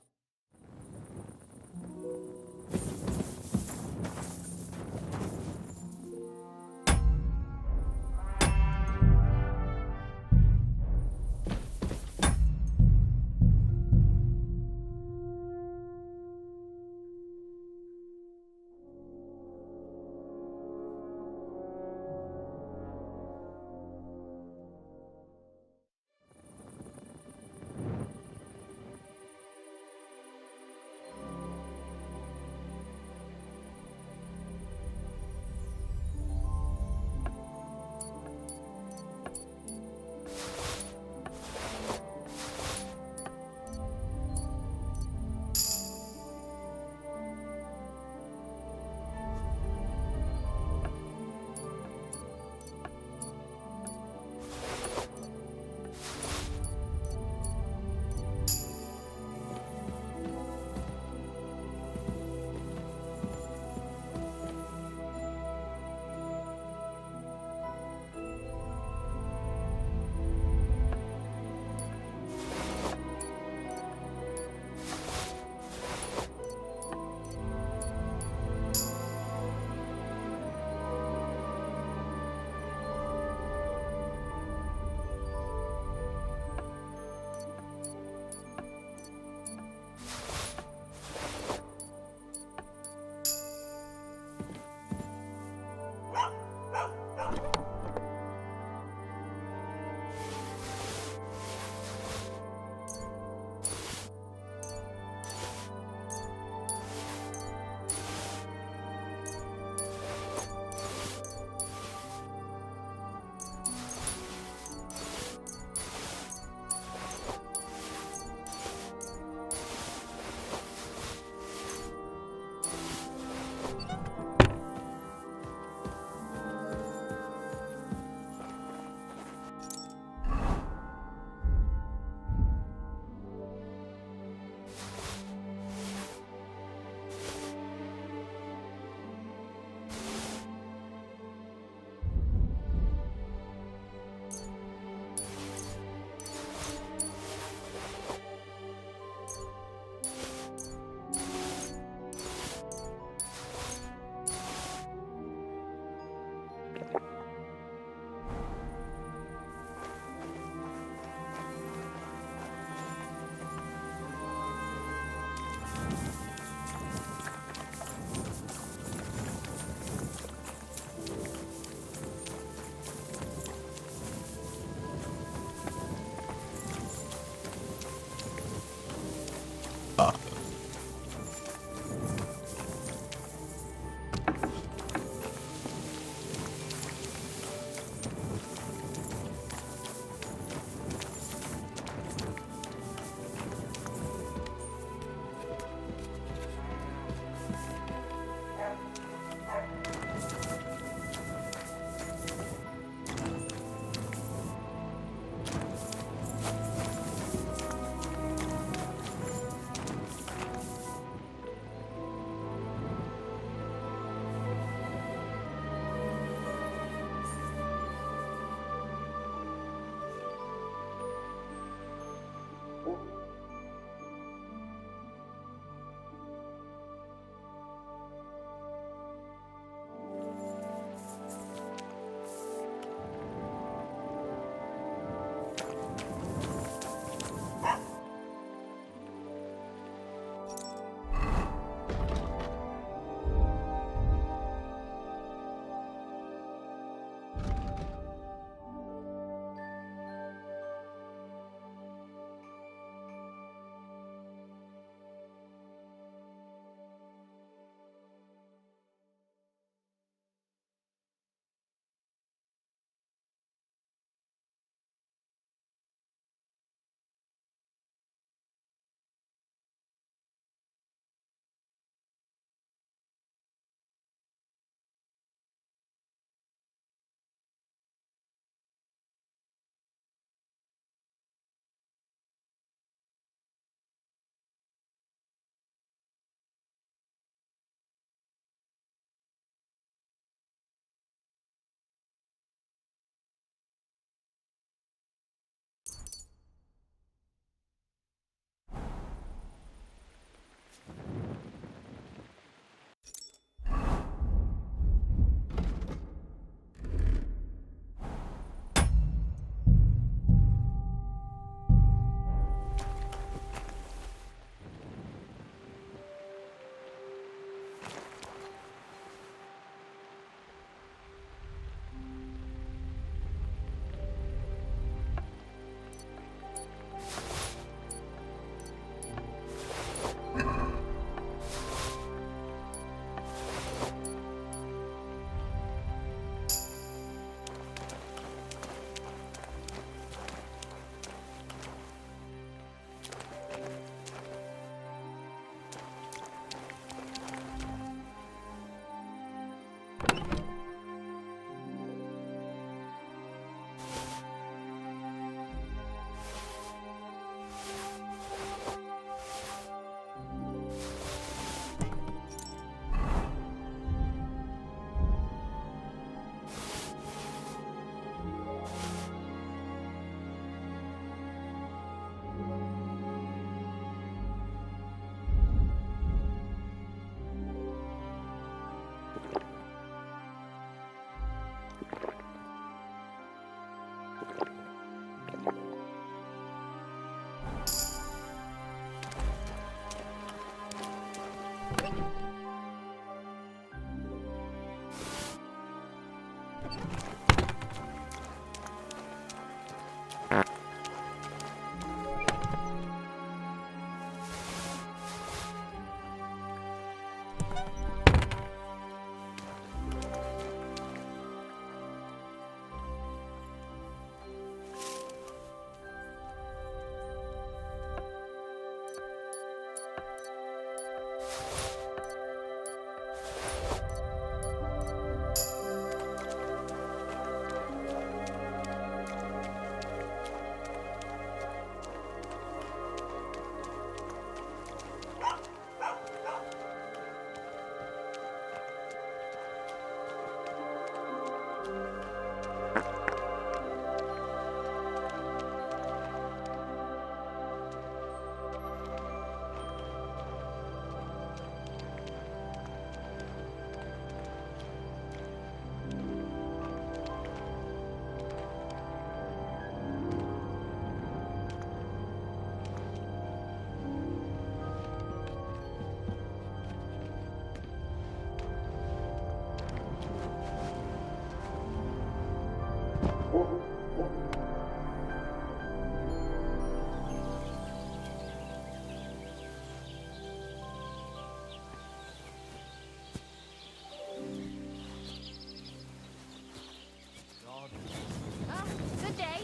Good day.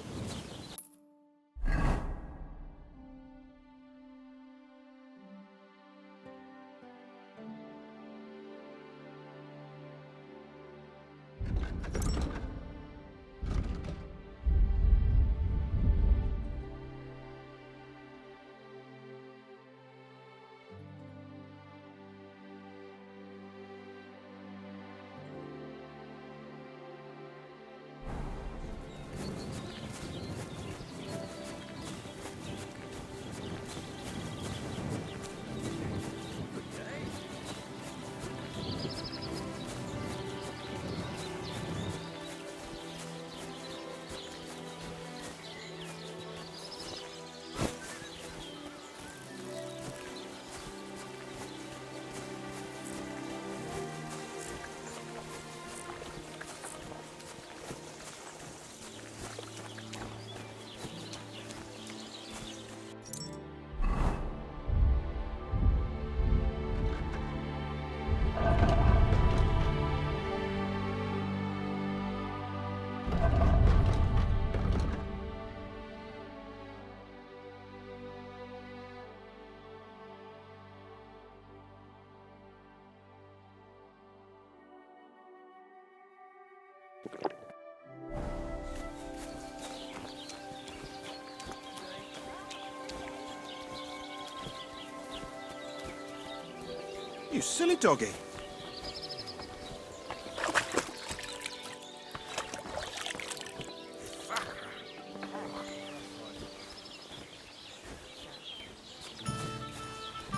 You silly doggy.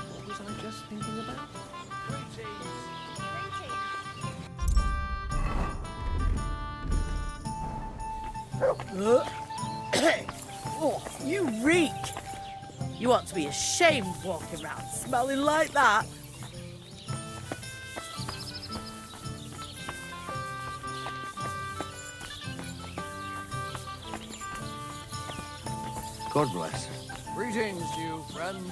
What was I just thinking about? Oh, you reek! You ought to be ashamed walking around smelling like that. God bless. Greetings, you friend.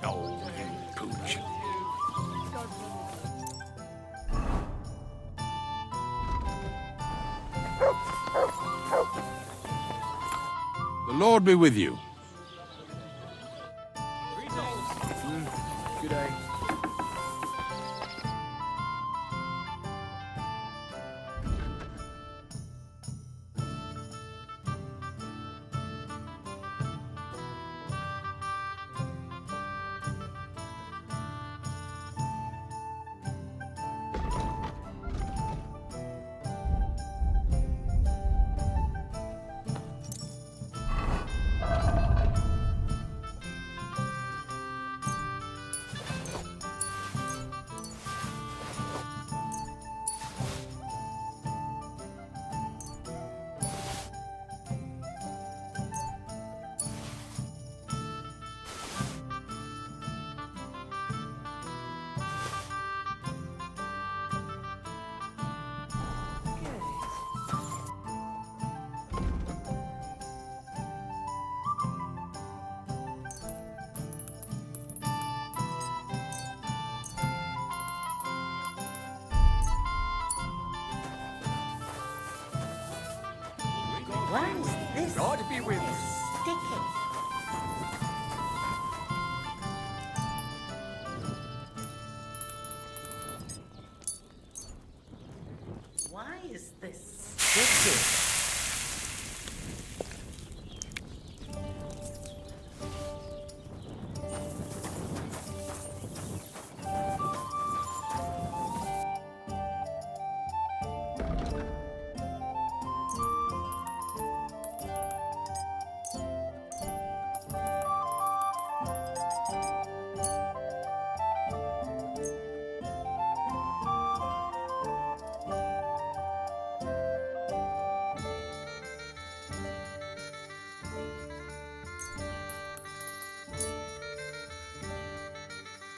Oh, you pooch. The Lord be with you. Good day.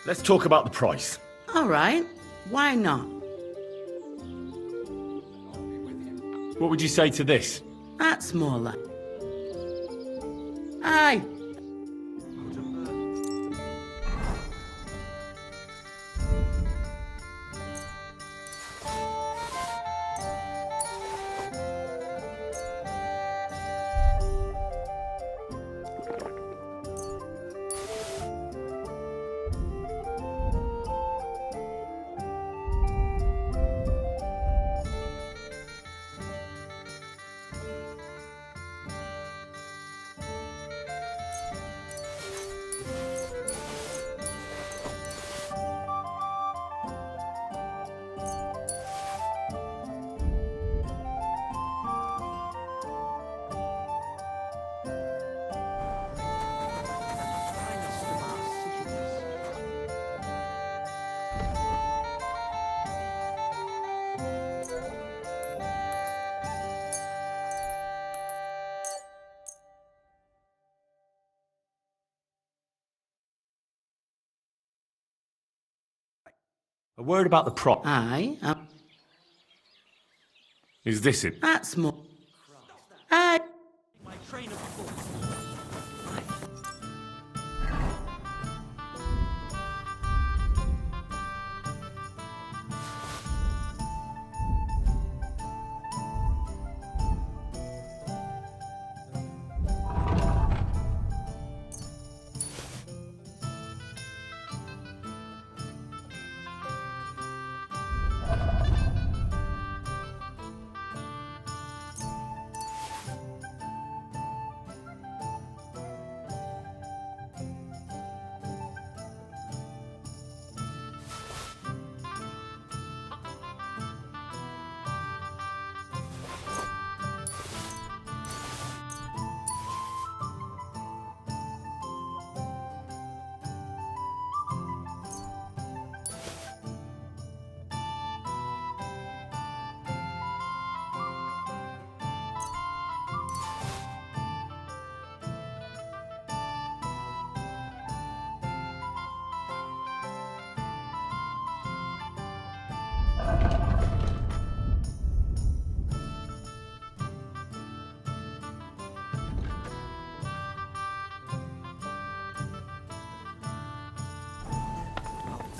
Let's talk about the price. All right, why not? What would you say to this? That's more like... Aye. A word about the prop. Aye. Is this it? That's more... Aye. My train of thought.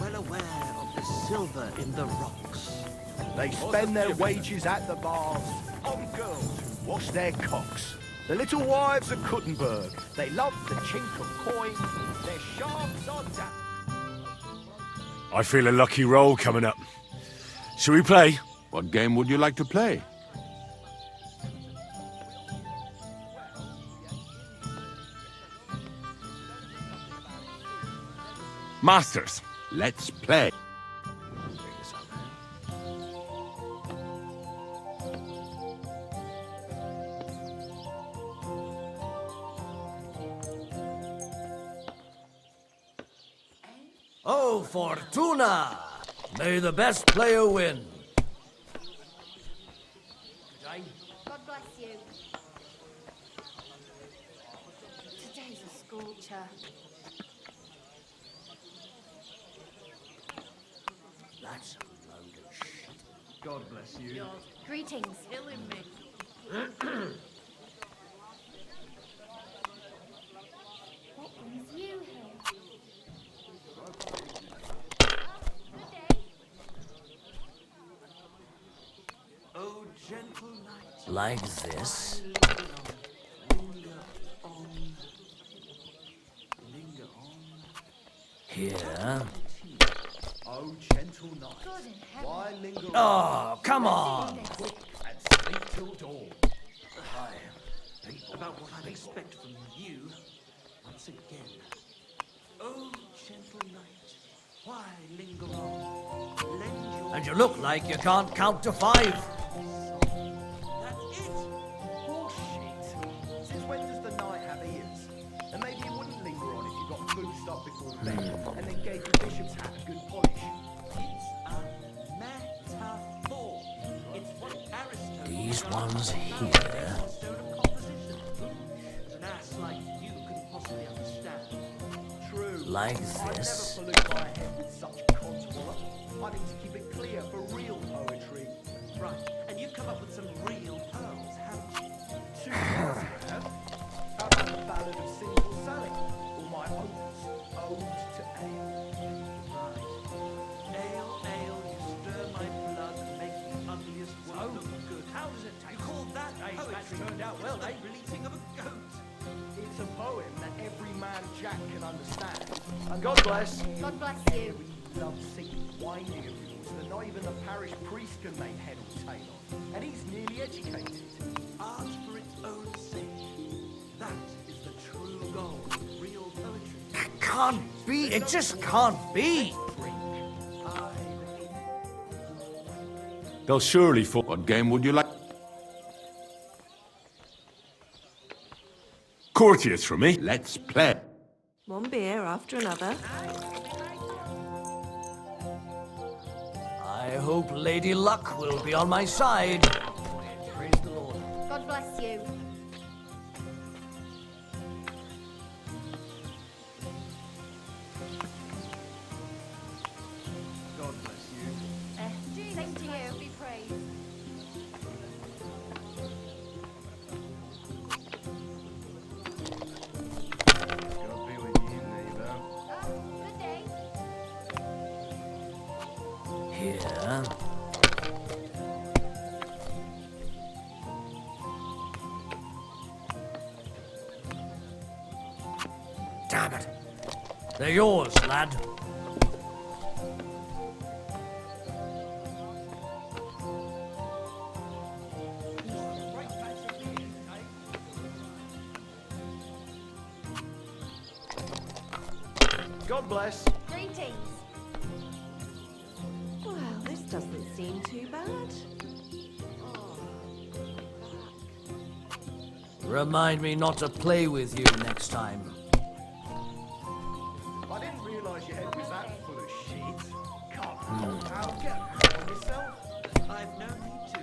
Well aware of the silver in the rocks. They spend their wages at the bars on girls who wash their cocks. The little wives of Kuttenberg, they love the chink of coin. Their shafts are I feel a lucky roll coming up. Shall we play? What game would you like to play? Masters. Let's play. Oh, Fortuna! May the best player win. God bless you. Today's a scorcher. That's a load of shit. God bless you. Greetings. Killing me. What brings you here? Oh, gentle knight. Like this? Linger on. Linger on. Here? Oh, gentle knight, why linger Oh, come on! quick and sleep till dawn? About what I'd expect from you once again. Oh, gentle knight, why linger on? Lend your... And you look like you can't count to 5. That's it! Bullshit. Since when does the knight have ears? And maybe you wouldn't linger on if you got boozed up before bed and then gave the bishop's hat a good polish. It's a metaphor. It's what Aristotle... These ones here. Stone of composition. An ass like you couldn't possibly understand. True. Like I'd this. never pollute my head with such codswallop. I need to keep it clear for real poetry. Right, and you've come up with some real pearls, haven't you? Two words I have. How about the Ballad of Sinful Sally? Or my Ode to Ale? Right. Ale, you stir my blood and make the ugliest one look good. How does it taste? You call that poetry? That turned out well, eh? Bleating of a goat. It's a poem that every man Jack can understand. And God bless. God bless you. Love-sick whiny of yours that not even the parish priest can make head or tail of. And he's nearly educated. Art for its own sake. That is the true goal of real poetry. It can't be. It just can't be. They'll surely fall. What game would you like? Courteous from me. Let's play. One beer after another. I hope Lady Luck will be on my side. Praise the Lord. God bless you. God bless you. Same to you. Be praised. God be with you, neighbour. Good day. Here. Damn it. They're yours, lad. God bless. Greetings. Well, this doesn't seem too bad. Remind me not to play with you next time. I didn't realise your head was that full of shit. Come on, get on yourself. I've no need to.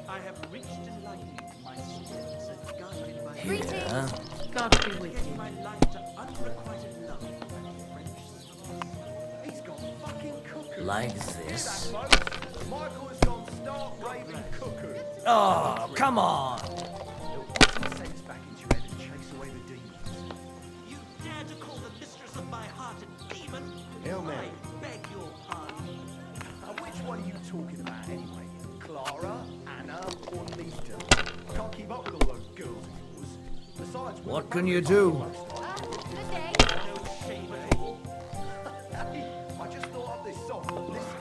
I have reached enlightenment. My steps are guided by Here. God be with Getting you. my life to unrequited love and French songs. He's gone fucking cuckoo. Like Hear this. that, folks? Michael has gone stark raving cuckoo. Oh, come on. Put some sense back into your head and chase away the demons. You dare to call the mistress of my heart a demon? Hail Mary. I beg your pardon. And which one are you talking about anyway? Clara, Anna, or Lita? I can't keep up with all those girls of yours. Besides, What can you do? Good day. No shame at all. Hey, I just thought up this song. Listen.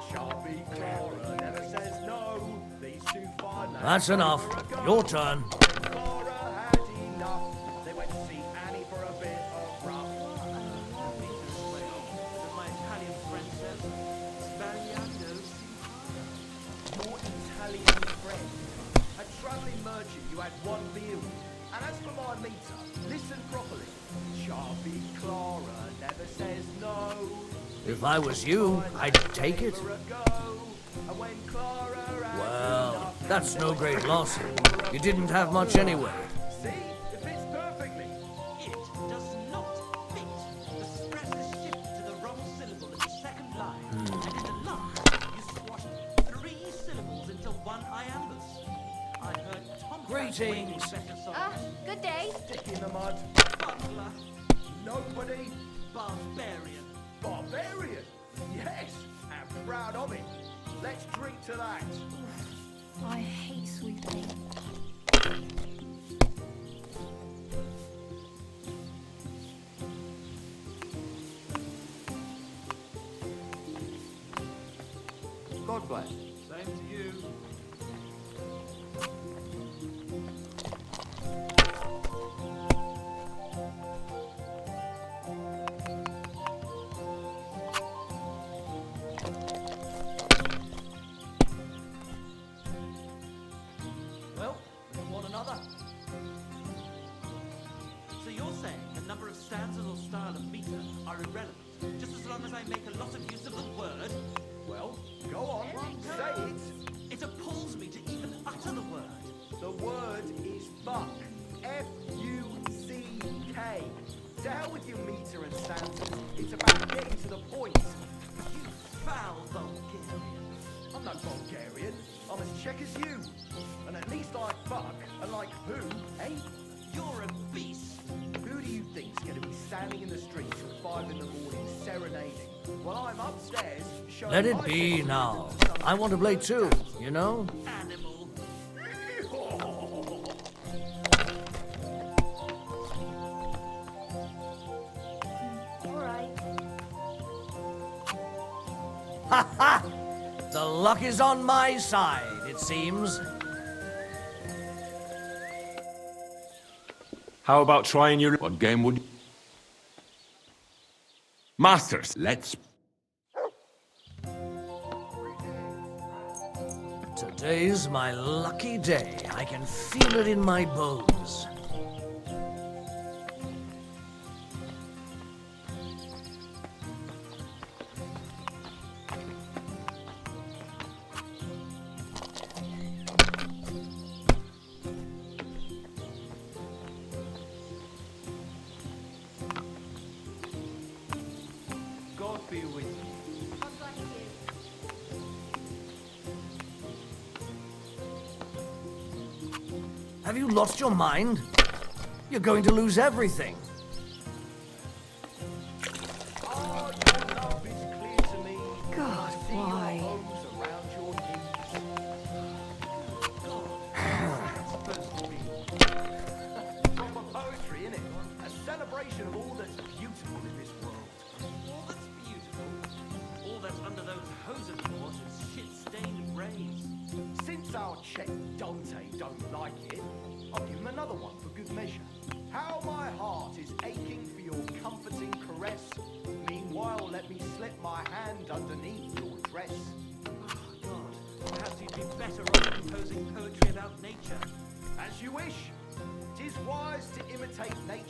Sharpie Clara never says no. These two fine lads That's enough. Your turn. Clara had enough. They went to see Annie for a bit of rough. As my Italian friend says, Sbagliato si Your Italian friend. A travelling merchant you had one beer with. And as for my meter, listen properly. Sharpie Clara never says no. If I was you, I'd take it. And when Clara had Well, enough, that's no great loss. You didn't have much anyway. see, it fits perfectly. It does not fit. The stress is shifted to the wrong syllable in the second line. And in the last, you squashed 3 syllables into one iambus. I heard Tom Greetings. better songs. Good day. Stick in the mud. Butler, Nobody. barbarian. Barbarian. Yes, and proud of it. Let's drink to that. I hate sweeping. God bless. Same to you. Well, we want another. So you're saying the number of stanzas or style of meter are irrelevant, just as long as I make a lot of use of the word? Well, go on. Say it. It appalls me to even utter the word. The word is fuck. F-U-C-K. To hell with your meter and standards. It's about getting to the point. You foul Bulgarian. I'm no Bulgarian. I'm as Czech as you. And at least I fuck. And like who, eh? You're a beast. Who do you think's gonna be standing in the street till 5 in the morning serenading? While I'm upstairs showing Let it my be boss now. some I want to play too, you know? Animal. Alright. Ha ha! The luck is on my side, it seems. How about trying your What game would you... masters? Let's... Today's my lucky day. I can feel it in my bones. God be with you. God bless you. Have you lost your mind? You're going to lose everything. Oh, your love is clear to me. God, I see why? your hose around your knees. Supposed to be proper poetry, innit? A celebration of all that's beautiful in this world. All that's beautiful. All that's under those hose of yours is shit-stained rays. Since our Czech Dante don't like it, I'll give him another one for good measure. How my heart is aching for your comforting caress. Meanwhile, let me slip my hand underneath your dress. Oh, God. Perhaps you'd be better off composing poetry about nature. As you wish. 'Tis wise to imitate nature.